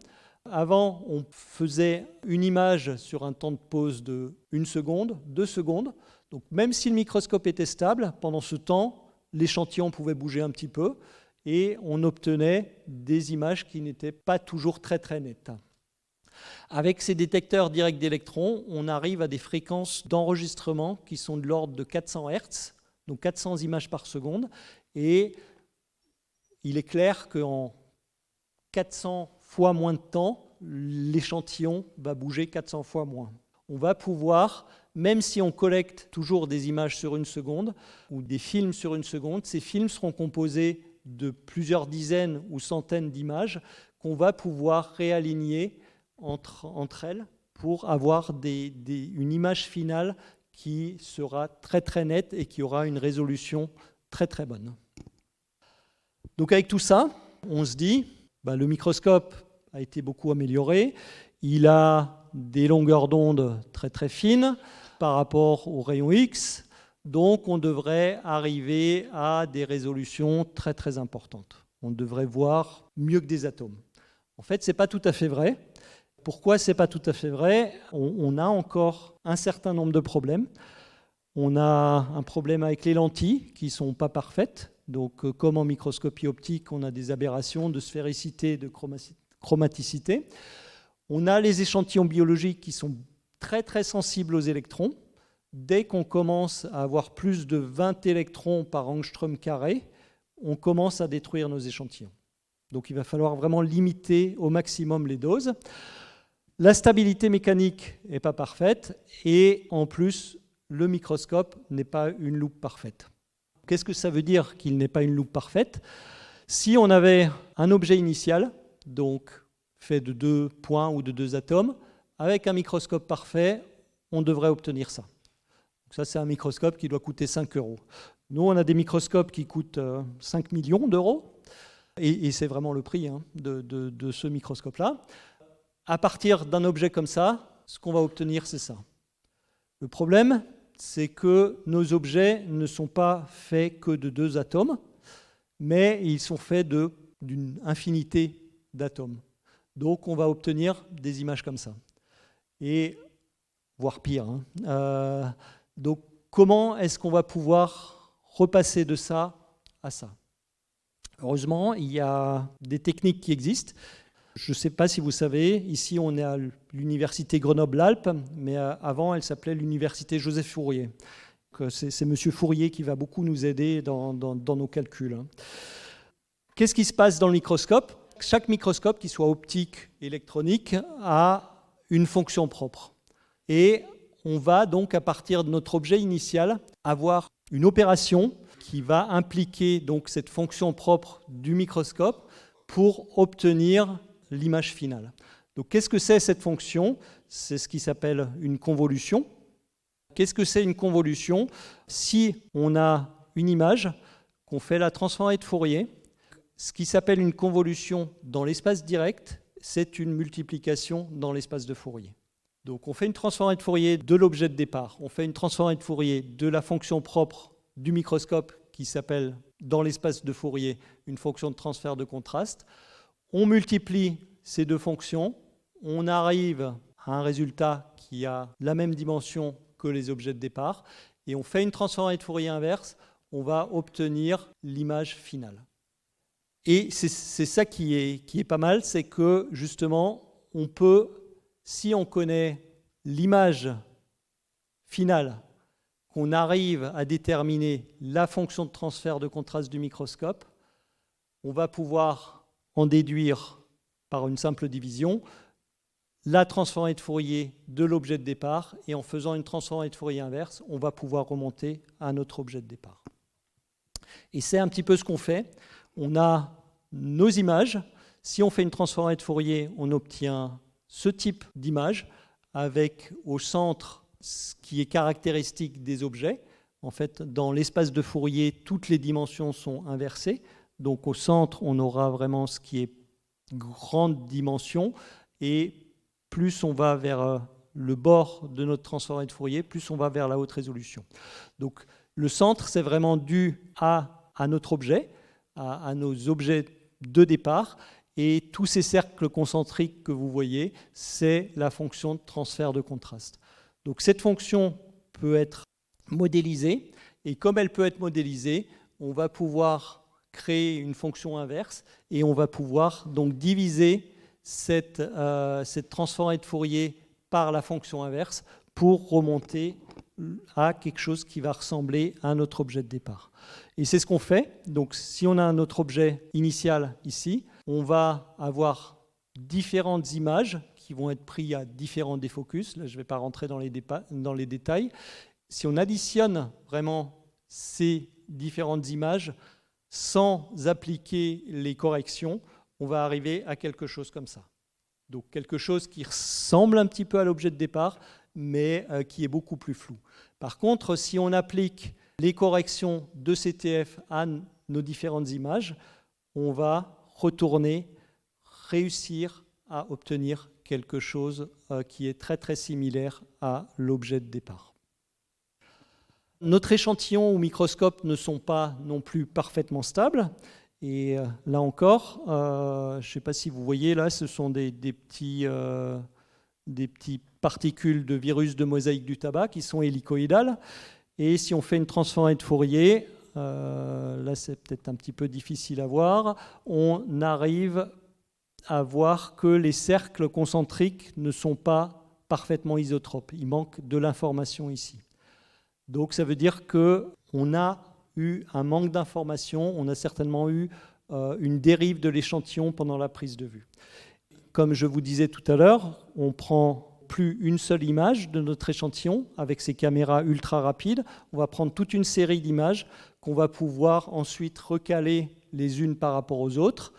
Avant, on faisait une image sur un temps de pause de 1 seconde, 2 secondes. Donc même si le microscope était stable, pendant ce temps, l'échantillon pouvait bouger un petit peu et on obtenait des images qui n'étaient pas toujours très très nettes. Avec ces détecteurs directs d'électrons, on arrive à des fréquences d'enregistrement qui sont de l'ordre de 400 Hz, donc 400 images par seconde. Et il est clair qu'en 400 fois moins de temps, l'échantillon va bouger 400 fois moins. On va pouvoir, même si on collecte toujours des images sur 1 seconde ou des films sur 1 seconde, ces films seront composés de plusieurs dizaines ou centaines d'images qu'on va pouvoir réaligner entre elles pour avoir une image finale qui sera très très nette et qui aura une résolution très très bonne. Donc avec tout ça, on se dit, le microscope a été beaucoup amélioré, il a des longueurs d'onde très très fines par rapport aux rayons X, donc on devrait arriver à des résolutions très très importantes. On devrait voir mieux que des atomes. En fait, ce n'est pas tout à fait vrai. Pourquoi ce n'est pas tout à fait vrai ? On a encore un certain nombre de problèmes. On a un problème avec les lentilles qui ne sont pas parfaites. Donc, comme en microscopie optique, on a des aberrations de sphéricité, de chromaticité. On a les échantillons biologiques qui sont très très sensibles aux électrons. Dès qu'on commence à avoir plus de 20 électrons par angstrom carré, on commence à détruire nos échantillons. Donc il va falloir vraiment limiter au maximum les doses. La stabilité mécanique n'est pas parfaite et en plus, le microscope n'est pas une loupe parfaite. Qu'est-ce que ça veut dire qu'il n'est pas une loupe parfaite ? Si on avait un objet initial, donc fait de 2 points ou de 2 atomes, avec un microscope parfait, on devrait obtenir ça. Donc ça, c'est un microscope qui doit coûter 5 €. Nous, on a des microscopes qui coûtent 5 millions d'euros, et c'est vraiment le prix de ce microscope-là. À partir d'un objet comme ça, ce qu'on va obtenir, c'est ça. Le problème, c'est que nos objets ne sont pas faits que de 2 atomes, mais ils sont faits d'une infinité d'atomes. Donc on va obtenir des images comme ça, et voire pire. Donc comment est-ce qu'on va pouvoir repasser de ça à ça? Heureusement, il y a des techniques qui existent. Je ne sais pas si vous savez, ici on est à l'université Grenoble-Alpes, mais avant elle s'appelait l'université Joseph Fourier. C'est M. Fourier qui va beaucoup nous aider dans nos calculs. Qu'est-ce qui se passe dans le microscope? Chaque microscope, qu'il soit optique, électronique, a une fonction propre. Et on va donc, à partir de notre objet initial, avoir une opération qui va impliquer donc cette fonction propre du microscope pour obtenir l'image finale. Donc, qu'est-ce que c'est cette fonction? C'est ce qui s'appelle une convolution. Qu'est-ce que c'est une convolution? Si on a une image, qu'on fait la transformée de Fourier, ce qui s'appelle une convolution dans l'espace direct, c'est une multiplication dans l'espace de Fourier. Donc, on fait une transformée de Fourier de l'objet de départ, on fait une transformée de Fourier de la fonction propre du microscope qui s'appelle, dans l'espace de Fourier, une fonction de transfert de contraste. On multiplie ces 2 fonctions, on arrive à un résultat qui a la même dimension que les objets de départ, et on fait une transformée de Fourier inverse, on va obtenir l'image finale. Et c'est ça qui est pas mal, c'est que justement, on peut, si on connaît l'image finale, qu'on arrive à déterminer la fonction de transfert de contraste du microscope, on va pouvoir en déduire par une simple division la transformée de Fourier de l'objet de départ, et en faisant une transformée de Fourier inverse, on va pouvoir remonter à notre objet de départ. Et c'est un petit peu ce qu'on fait. On a nos images. Si on fait une transformée de Fourier, on obtient ce type d'image avec au centre ce qui est caractéristique des objets. En fait, dans l'espace de Fourier, toutes les dimensions sont inversées. Donc au centre, on aura vraiment ce qui est grande dimension, et plus on va vers le bord de notre transformée de Fourier, plus on va vers la haute résolution. Donc le centre, c'est vraiment dû à notre objet, à nos objets de départ, et tous ces cercles concentriques que vous voyez, c'est la fonction de transfert de contraste. Donc cette fonction peut être modélisée, et comme elle peut être modélisée, on va pouvoir créer une fonction inverse, et on va pouvoir donc diviser cette transformée de Fourier par la fonction inverse pour remonter à quelque chose qui va ressembler à notre objet de départ. Et c'est ce qu'on fait. Donc si on a notre objet initial ici, on va avoir différentes images qui vont être prises à différents défocus. Là, je ne vais pas rentrer dans les détails. Si on additionne vraiment ces différentes images sans appliquer les corrections, on va arriver à quelque chose comme ça. Donc quelque chose qui ressemble un petit peu à l'objet de départ, mais qui est beaucoup plus flou. Par contre, si on applique les corrections de CTF à nos différentes images, on va réussir à obtenir quelque chose qui est très très similaire à l'objet de départ. Notre échantillon au microscope ne sont pas non plus parfaitement stables. Et là encore, je ne sais pas si vous voyez, là, ce sont des petites particules de virus de mosaïque du tabac qui sont hélicoïdales. Et si on fait une transformée de Fourier, là c'est peut-être un petit peu difficile à voir, on arrive à voir que les cercles concentriques ne sont pas parfaitement isotropes. Il manque de l'information ici. Donc ça veut dire qu'on a eu un manque d'information, on a certainement eu une dérive de l'échantillon pendant la prise de vue. Comme je vous disais tout à l'heure, on prend plus une seule image de notre échantillon avec ces caméras ultra rapides. On va prendre toute une série d'images qu'on va pouvoir ensuite recaler les unes par rapport aux autres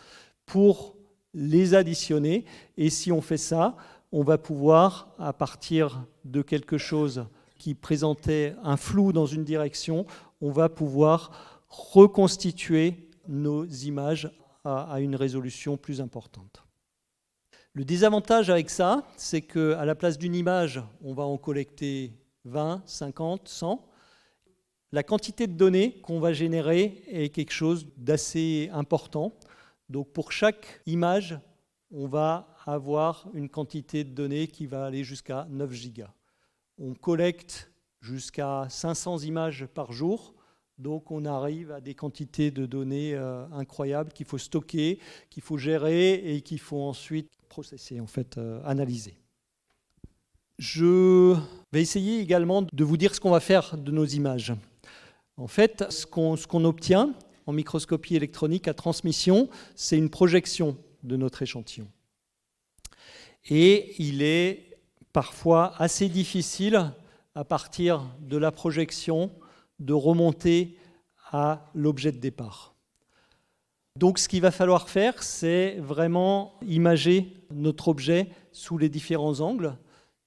pour les additionner. Et si on fait ça, on va pouvoir, à partir de quelque chose qui présentait un flou dans une direction, on va pouvoir reconstituer nos images à une résolution plus importante. Le désavantage avec ça, c'est qu'à la place d'une image, on va en collecter 20, 50, 100. La quantité de données qu'on va générer est quelque chose d'assez important. Donc pour chaque image, on va avoir une quantité de données qui va aller jusqu'à 9 gigas. On collecte jusqu'à 500 images par jour, donc on arrive à des quantités de données incroyables qu'il faut stocker, qu'il faut gérer et qu'il faut ensuite processer, analyser. Je vais essayer également de vous dire ce qu'on va faire de nos images. En fait, ce qu'on obtient en microscopie électronique à transmission, c'est une projection de notre échantillon. Et il est parfois assez difficile, à partir de la projection, de remonter à l'objet de départ. Donc ce qu'il va falloir faire, c'est vraiment imager notre objet sous les différents angles,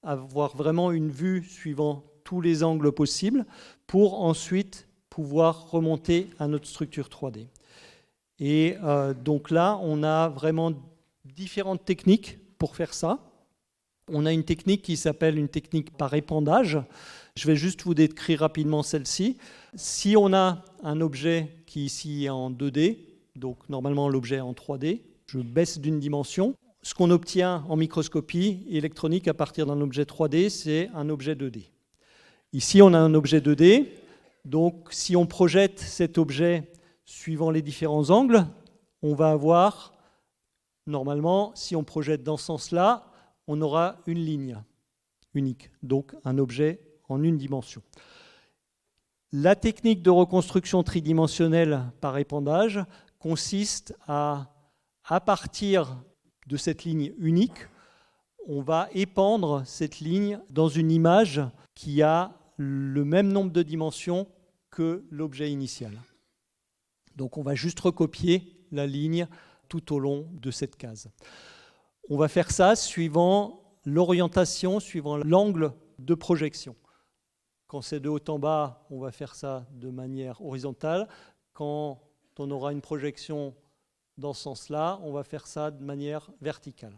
avoir vraiment une vue suivant tous les angles possibles, pour ensuite pouvoir remonter à notre structure 3D. Et donc là, on a vraiment différentes techniques pour faire ça. On a une technique qui s'appelle une technique par épandage. Je vais juste vous décrire rapidement celle-ci. Si on a un objet qui ici est en 2D, donc normalement l'objet est en 3D, je baisse d'une dimension. Ce qu'on obtient en microscopie électronique à partir d'un objet 3D, c'est un objet 2D. Ici, on a un objet 2D. Donc, si on projette cet objet suivant les différents angles, on va avoir, normalement, si on projette dans ce sens-là, on aura une ligne unique, donc un objet en une dimension. La technique de reconstruction tridimensionnelle par épandage consiste à partir de cette ligne unique, on va épandre cette ligne dans une image qui a le même nombre de dimensions que l'objet initial. Donc on va juste recopier la ligne tout au long de cette case. On va faire ça suivant l'orientation, suivant l'angle de projection. Quand c'est de haut en bas, on va faire ça de manière horizontale. Quand on aura une projection dans ce sens-là, on va faire ça de manière verticale.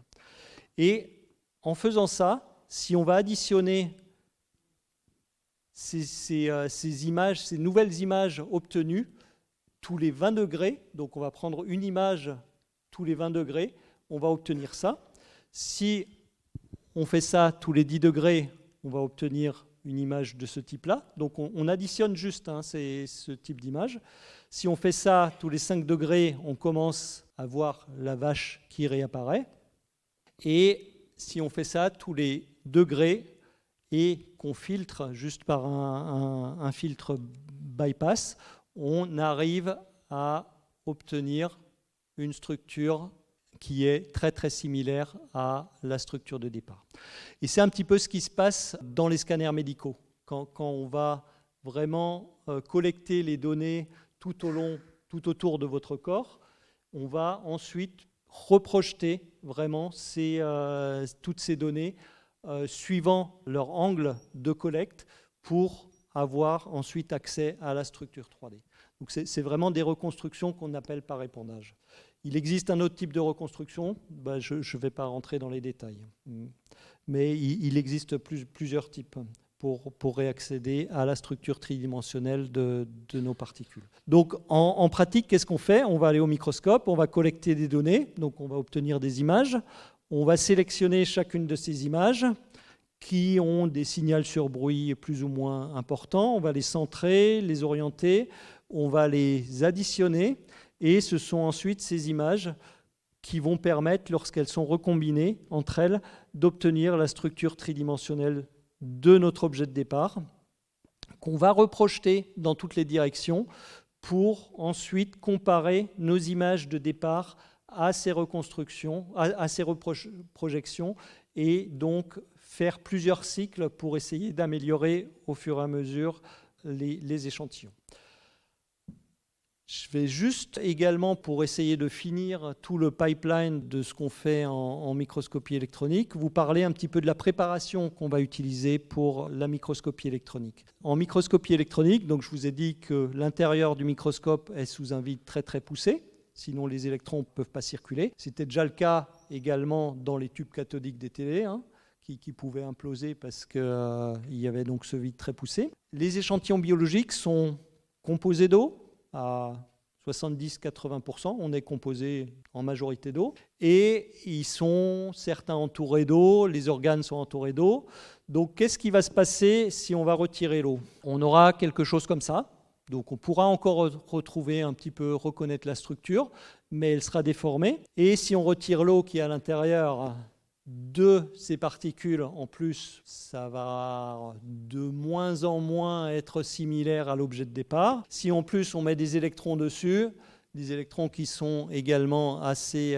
Et en faisant ça, si on va additionner ces images, ces nouvelles images obtenues tous les 20 degrés, donc on va prendre une image tous les 20 degrés, on va obtenir ça. Si on fait ça tous les 10 degrés, on va obtenir une image de ce type-là. Donc on additionne juste ce type d'image. Si on fait ça tous les 5 degrés, on commence à voir la vache qui réapparaît. Et si on fait ça tous les degrés et qu'on filtre juste par un filtre bypass, on arrive à obtenir une structure qui est très très similaire à la structure de départ. Et c'est un petit peu ce qui se passe dans les scanners médicaux. Quand on va vraiment collecter les données tout autour de votre corps, on va ensuite reprojeter vraiment toutes ces données suivant leur angle de collecte pour avoir ensuite accès à la structure 3D. Donc c'est vraiment des reconstructions qu'on appelle par épandage. Il existe un autre type de reconstruction, je ne vais pas rentrer dans les détails, mais il existe plusieurs types pour réaccéder à la structure tridimensionnelle de nos particules. Donc en pratique, qu'est-ce qu'on fait? On va aller au microscope, on va collecter des données, donc on va obtenir des images, on va sélectionner chacune de ces images qui ont des signaux sur bruit plus ou moins importants, on va les centrer, les orienter, on va les additionner, et ce sont ensuite ces images qui vont permettre, lorsqu'elles sont recombinées entre elles, d'obtenir la structure tridimensionnelle de notre objet de départ, qu'on va reprojeter dans toutes les directions pour ensuite comparer nos images de départ à ces reconstructions, à ces projections, et donc faire plusieurs cycles pour essayer d'améliorer au fur et à mesure les échantillons. Je vais juste également, pour essayer de finir tout le pipeline de ce qu'on fait en microscopie électronique, vous parler un petit peu de la préparation qu'on va utiliser pour la microscopie électronique. En microscopie électronique, donc je vous ai dit que l'intérieur du microscope est sous un vide très très poussé, sinon les électrons ne peuvent pas circuler. C'était déjà le cas également dans les tubes cathodiques des télés, qui pouvait imploser parce qu'il y avait donc ce vide très poussé. Les échantillons biologiques sont composés d'eau à 70-80%. On est composé en majorité d'eau. Et ils sont certains entourés d'eau, les organes sont entourés d'eau. Donc qu'est-ce qui va se passer si on va retirer l'eau? On aura quelque chose comme ça. Donc on pourra encore retrouver un petit peu, reconnaître la structure, mais elle sera déformée. Et si on retire l'eau qui est à l'intérieur de ces particules, en plus, ça va de moins en moins être similaire à l'objet de départ. Si en plus on met des électrons dessus, des électrons qui sont également assez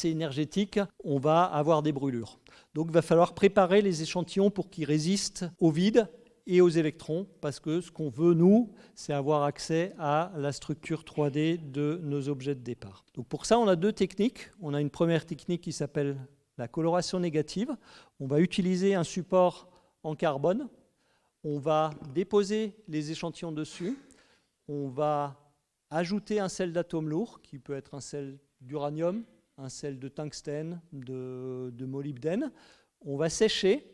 énergétiques, on va avoir des brûlures. Donc il va falloir préparer les échantillons pour qu'ils résistent au vide et aux électrons, parce que ce qu'on veut, nous, c'est avoir accès à la structure 3D de nos objets de départ. Donc pour ça, on a deux techniques. On a une première technique qui s'appelle la coloration négative. On va utiliser un support en carbone. On va déposer les échantillons dessus. On va ajouter un sel d'atome lourd, qui peut être un sel d'uranium, un sel de tungstène, de molybdène. On va sécher.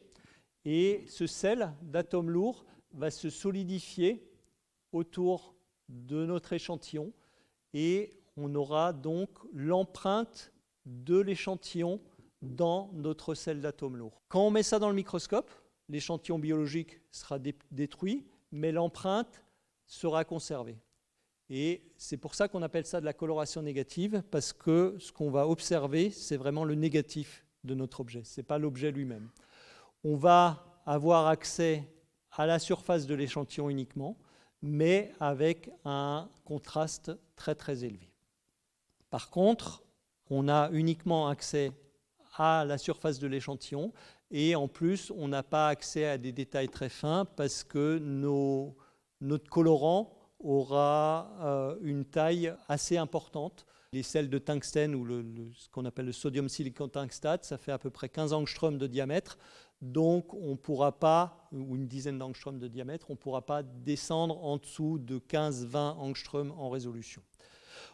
Et ce sel d'atome lourd va se solidifier autour de notre échantillon et on aura donc l'empreinte de l'échantillon dans notre sel d'atome lourd. Quand on met ça dans le microscope, l'échantillon biologique sera détruit, mais l'empreinte sera conservée. Et c'est pour ça qu'on appelle ça de la coloration négative, parce que ce qu'on va observer, c'est vraiment le négatif de notre objet, ce n'est pas l'objet lui-même. On va avoir accès à la surface de l'échantillon uniquement, mais avec un contraste très très élevé. Par contre, on a uniquement accès à la surface de l'échantillon et en plus, on n'a pas accès à des détails très fins parce que notre colorant aura une taille assez importante. Les sels de tungstène ou ce qu'on appelle le sodium silicon tungstate, ça fait à peu près 15 angstroms de diamètre. Donc on ne pourra pas, ou une dizaine d'angstroms de diamètre, on ne pourra pas descendre en dessous de 15-20 angstroms en résolution.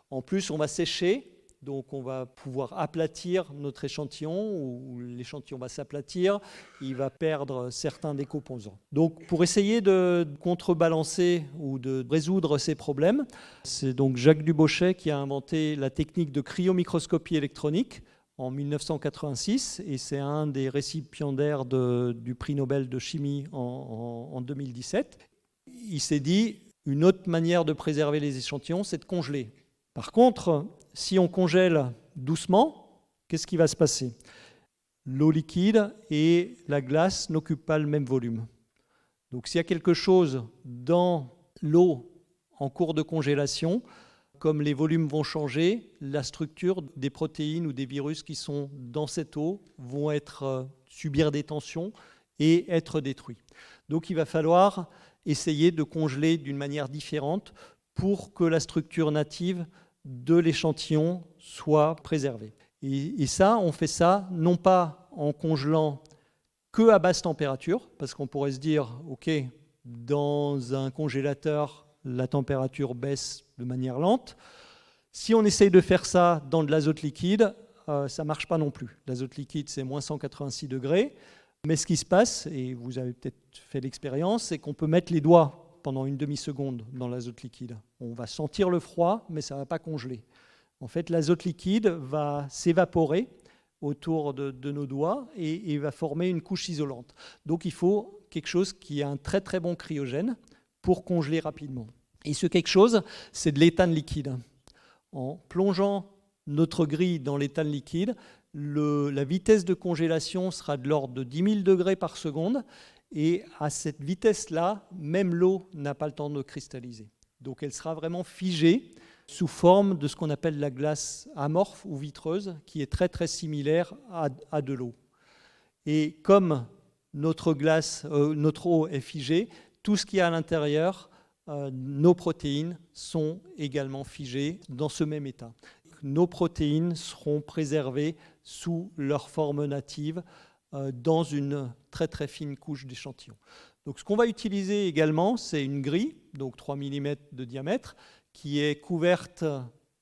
En plus, on va sécher, donc on va pouvoir aplatir notre échantillon, ou l'échantillon va s'aplatir, il va perdre certains des composants. Donc pour essayer de contrebalancer ou de résoudre ces problèmes, c'est donc Jacques Dubochet qui a inventé la technique de cryomicroscopie électronique en 1986, et c'est un des récipiendaires du prix Nobel de chimie en 2017. Il s'est dit, une autre manière de préserver les échantillons, c'est de congeler. Par contre, si on congèle doucement, qu'est-ce qui va se passer? L'eau liquide et la glace n'occupent pas le même volume. Donc s'il y a quelque chose dans l'eau en cours de congélation, comme les volumes vont changer, la structure des protéines ou des virus qui sont dans cette eau vont subir des tensions et être détruits. Donc il va falloir essayer de congeler d'une manière différente pour que la structure native de l'échantillon soit préservée. Et ça, on fait ça non pas en congelant que à basse température, parce qu'on pourrait se dire, OK, dans un congélateur, la température baisse de manière lente. Si on essaye de faire ça dans de l'azote liquide, ça ne marche pas non plus. L'azote liquide, c'est moins 186 degrés. Mais ce qui se passe, et vous avez peut-être fait l'expérience, c'est qu'on peut mettre les doigts pendant une demi-seconde dans l'azote liquide. On va sentir le froid, mais ça ne va pas congeler. En fait, l'azote liquide va s'évaporer autour de nos doigts et va former une couche isolante. Donc il faut quelque chose qui a un très très bon cryogène pour congeler rapidement. Et ce quelque chose, c'est de l'éthane liquide. En plongeant notre grille dans l'éthane liquide, la vitesse de congélation sera de l'ordre de 10 000 degrés par seconde. Et à cette vitesse-là, même l'eau n'a pas le temps de cristalliser. Donc elle sera vraiment figée sous forme de ce qu'on appelle la glace amorphe ou vitreuse, qui est très très similaire à de l'eau. Et comme notre eau est figée, tout ce qui est à l'intérieur, nos protéines sont également figées dans ce même état. Nos protéines seront préservées sous leur forme native dans une très très fine couche d'échantillons. Donc ce qu'on va utiliser également, c'est une grille, donc 3 mm de diamètre, qui est couverte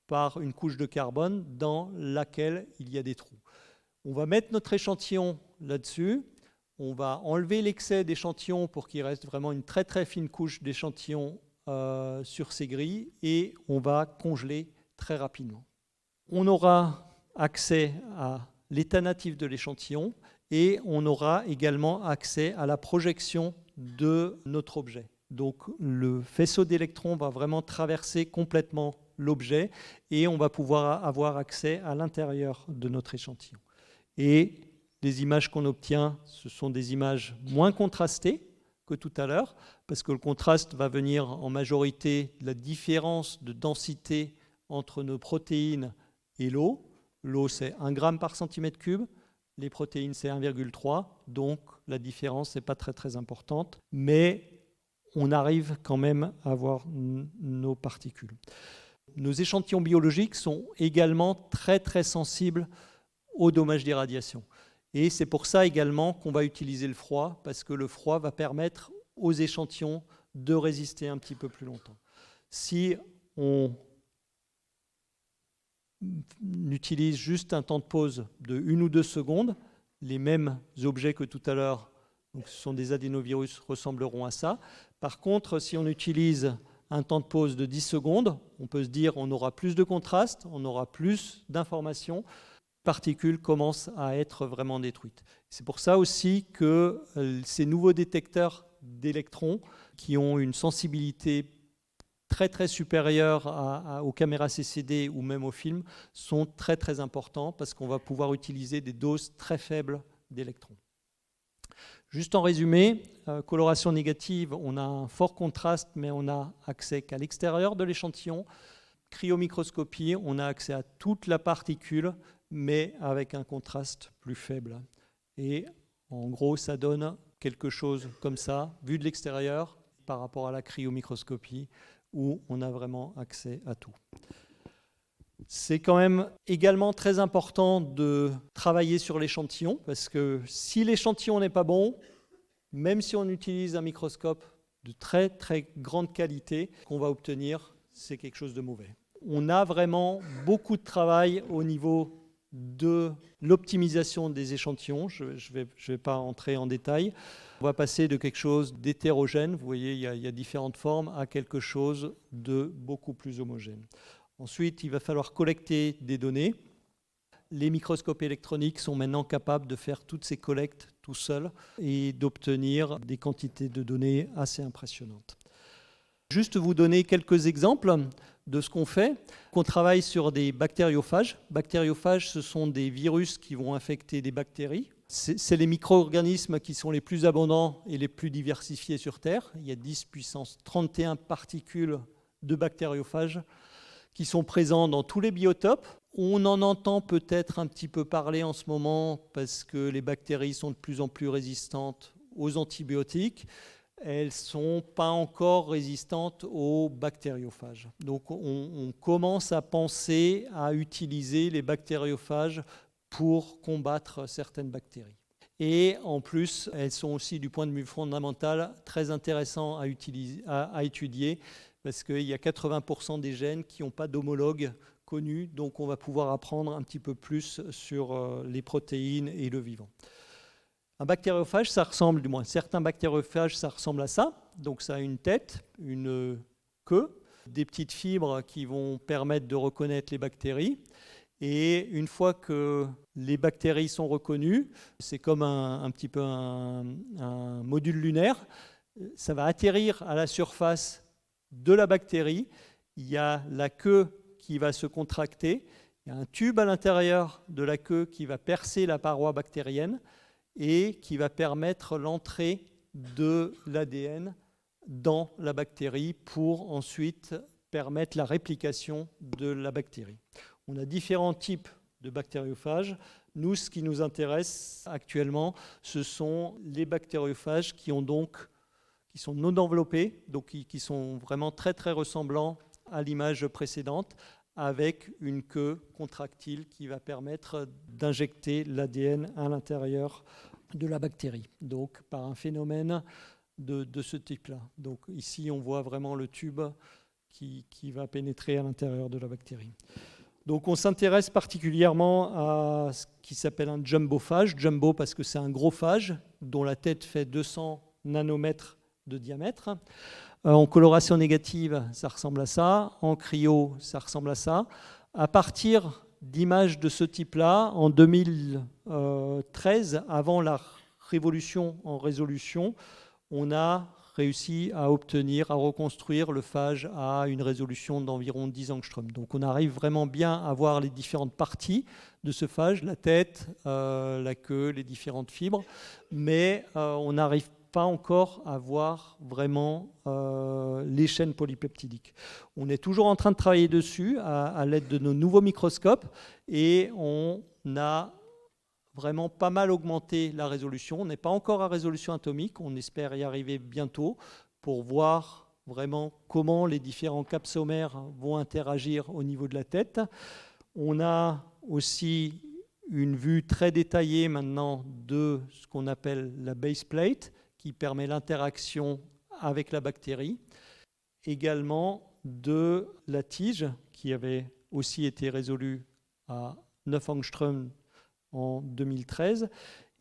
par une couche de carbone dans laquelle il y a des trous. On va mettre notre échantillon là-dessus. On va enlever l'excès d'échantillons pour qu'il reste vraiment une très très fine couche d'échantillons sur ces grilles et on va congeler très rapidement. On aura accès à l'état natif de l'échantillon et on aura également accès à la projection de notre objet. Donc le faisceau d'électrons va vraiment traverser complètement l'objet et on va pouvoir avoir accès à l'intérieur de notre échantillon. Et les images qu'on obtient, ce sont des images moins contrastées que tout à l'heure, parce que le contraste va venir en majorité de la différence de densité entre nos protéines et l'eau. L'eau, c'est 1 gramme par centimètre cube. Les protéines, c'est 1,3. Donc, la différence n'est pas très, très importante. Mais on arrive quand même à voir nos particules. Nos échantillons biologiques sont également très, très sensibles aux dommages des radiations. Et c'est pour ça également qu'on va utiliser le froid, parce que le froid va permettre aux échantillons de résister un petit peu plus longtemps. Si on utilise juste un temps de pause de 1 ou 2 secondes, les mêmes objets que tout à l'heure, donc ce sont des adénovirus, ressembleront à ça. Par contre, si on utilise un temps de pause de 10 secondes, on peut se dire qu'on aura plus de contraste, on aura plus d'informations, particules commencent à être vraiment détruites. C'est pour ça aussi que ces nouveaux détecteurs d'électrons qui ont une sensibilité très très supérieure aux caméras CCD ou même aux films sont très très importants parce qu'on va pouvoir utiliser des doses très faibles d'électrons. Juste en résumé, coloration négative, on a un fort contraste mais on n'a accès qu'à l'extérieur de l'échantillon. Cryomicroscopie, on a accès à toute la particule mais avec un contraste plus faible. Et en gros, ça donne quelque chose comme ça, vu de l'extérieur, par rapport à la cryomicroscopie, où on a vraiment accès à tout. C'est quand même également très important de travailler sur l'échantillon, parce que si l'échantillon n'est pas bon, même si on utilise un microscope de très très grande qualité, qu'on va obtenir, c'est quelque chose de mauvais. On a vraiment beaucoup de travail au niveau de l'optimisation des échantillons. Je ne vais pas entrer en détail. On va passer de quelque chose d'hétérogène, vous voyez, il y a différentes formes, à quelque chose de beaucoup plus homogène. Ensuite, il va falloir collecter des données. Les microscopes électroniques sont maintenant capables de faire toutes ces collectes tout seuls et d'obtenir des quantités de données assez impressionnantes. Juste vous donner quelques exemples de ce qu'on fait. On travaille sur des bactériophages. Bactériophages, ce sont des virus qui vont infecter des bactéries. C'est les micro-organismes qui sont les plus abondants et les plus diversifiés sur Terre. Il y a 10 puissance 31 particules de bactériophages qui sont présents dans tous les biotopes. On en entend peut-être un petit peu parler en ce moment parce que les bactéries sont de plus en plus résistantes aux antibiotiques. Elles ne sont pas encore résistantes aux bactériophages. Donc on commence à penser à utiliser les bactériophages pour combattre certaines bactéries. Et en plus, elles sont aussi du point de vue fondamental très intéressantes à étudier parce qu'il y a 80% des gènes qui n'ont pas d'homologue connu, donc on va pouvoir apprendre un petit peu plus sur les protéines et le vivant. Un bactériophage, ça ressemble, du moins certains bactériophages, ça ressemble à ça. Donc ça a une tête, une queue, des petites fibres qui vont permettre de reconnaître les bactéries. Et une fois que les bactéries sont reconnues, c'est comme un petit peu un module lunaire, ça va atterrir à la surface de la bactérie. Il y a la queue qui va se contracter, il y a un tube à l'intérieur de la queue qui va percer la paroi bactérienne et qui va permettre l'entrée de l'ADN dans la bactérie pour ensuite permettre la réplication de la bactérie. On a différents types de bactériophages. Nous, ce qui nous intéresse actuellement, ce sont les bactériophages qui sont non enveloppés, donc qui sont vraiment très très ressemblants à l'image précédente, avec une queue contractile qui va permettre d'injecter l'ADN à l'intérieur de la bactérie, donc par un phénomène de ce type-là. Donc ici, on voit vraiment le tube qui va pénétrer à l'intérieur de la bactérie. Donc on s'intéresse particulièrement à ce qui s'appelle un jumbo phage. Jumbo parce que c'est un gros phage dont la tête fait 200 nanomètres de diamètre. En coloration négative, ça ressemble à ça. En cryo, ça ressemble à ça. À partir d'images de ce type-là, en 2013, avant la révolution en résolution, on a réussi à obtenir, à reconstruire le phage à une résolution d'environ 10 angstroms. Donc on arrive vraiment bien à voir les différentes parties de ce phage, la tête, la queue, les différentes fibres, mais on n'arrive pas encore à voir vraiment les chaînes polypeptidiques. On est toujours en train de travailler dessus à l'aide de nos nouveaux microscopes et on a vraiment pas mal augmenté la résolution. On n'est pas encore à résolution atomique, on espère y arriver bientôt pour voir vraiment comment les différents capsomères vont interagir au niveau de la tête. On a aussi une vue très détaillée maintenant de ce qu'on appelle la base plate, qui permet l'interaction avec la bactérie. Également de la tige, qui avait aussi été résolue à 9 angstroms en 2013.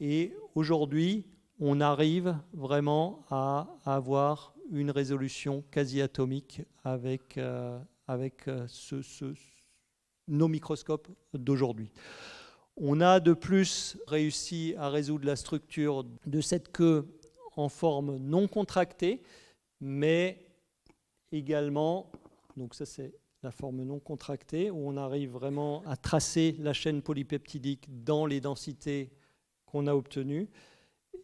Et aujourd'hui, on arrive vraiment à avoir une résolution quasi atomique avec nos microscopes d'aujourd'hui. On a de plus réussi à résoudre la structure de cette queue en forme non contractée, mais également, donc ça c'est la forme non contractée, où on arrive vraiment à tracer la chaîne polypeptidique dans les densités qu'on a obtenues.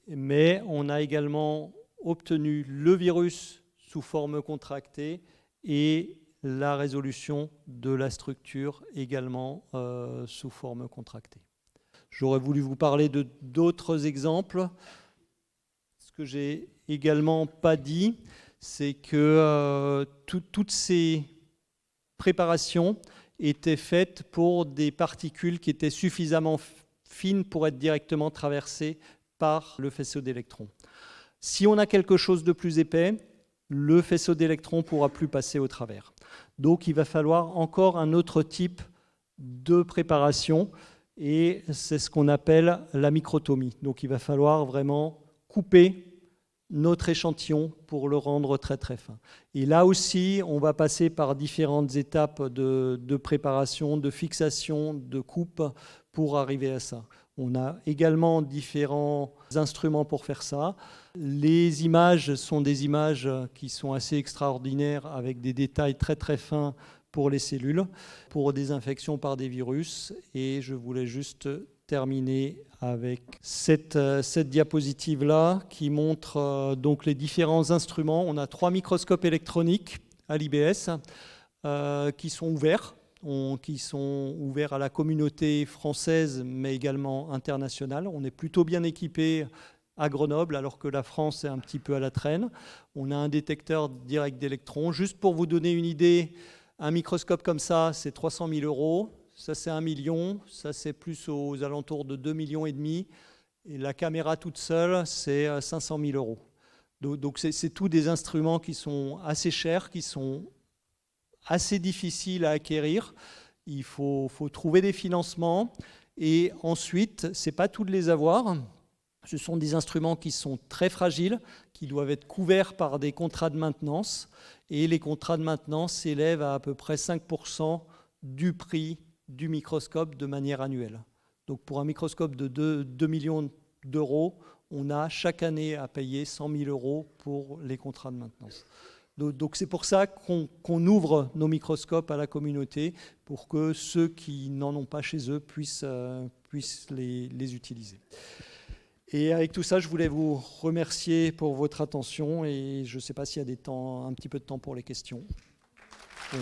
Mais on a également obtenu le virus sous forme contractée et la résolution de la structure également sous forme contractée. J'aurais voulu vous parler de d'autres exemples. Ce que j'ai également pas dit, c'est que toutes ces préparations étaient faites pour des particules qui étaient suffisamment fines pour être directement traversées par le faisceau d'électrons. Si on a quelque chose de plus épais, le faisceau d'électrons ne pourra plus passer au travers. Donc il va falloir encore un autre type de préparation et c'est ce qu'on appelle la microtomie. Donc il va falloir vraiment couper notre échantillon pour le rendre très très fin. Et là aussi, on va passer par différentes étapes de préparation, de fixation, de coupe pour arriver à ça. On a également différents instruments pour faire ça. Les images sont des images qui sont assez extraordinaires avec des détails très très fins pour les cellules, pour des infections par des virus. Et je voulais juste terminer avec cette diapositive-là qui montre donc les différents instruments. On a 3 microscopes électroniques à l'IBS qui sont ouverts à la communauté française mais également internationale. On est plutôt bien équipé à Grenoble alors que la France est un petit peu à la traîne. On a un détecteur direct d'électrons. Juste pour vous donner une idée, un microscope comme ça, c'est 300 000 €. Ça, c'est 1 million. Ça, c'est plus aux alentours de 2,5 millions. Et la caméra toute seule, c'est 500 000 €. Donc, c'est tous des instruments qui sont assez chers, qui sont assez difficiles à acquérir. Il faut trouver des financements. Et ensuite, ce n'est pas tout de les avoir. Ce sont des instruments qui sont très fragiles, qui doivent être couverts par des contrats de maintenance. Et les contrats de maintenance s'élèvent à peu près 5% du prix du microscope de manière annuelle. Donc pour un microscope de 2 millions d'euros, on a chaque année à payer 100 000 € pour les contrats de maintenance. Donc c'est pour ça qu'on ouvre nos microscopes à la communauté, pour que ceux qui n'en ont pas chez eux puissent les utiliser. Et avec tout ça, je voulais vous remercier pour votre attention et je ne sais pas s'il y a un petit peu de temps pour les questions. Oui.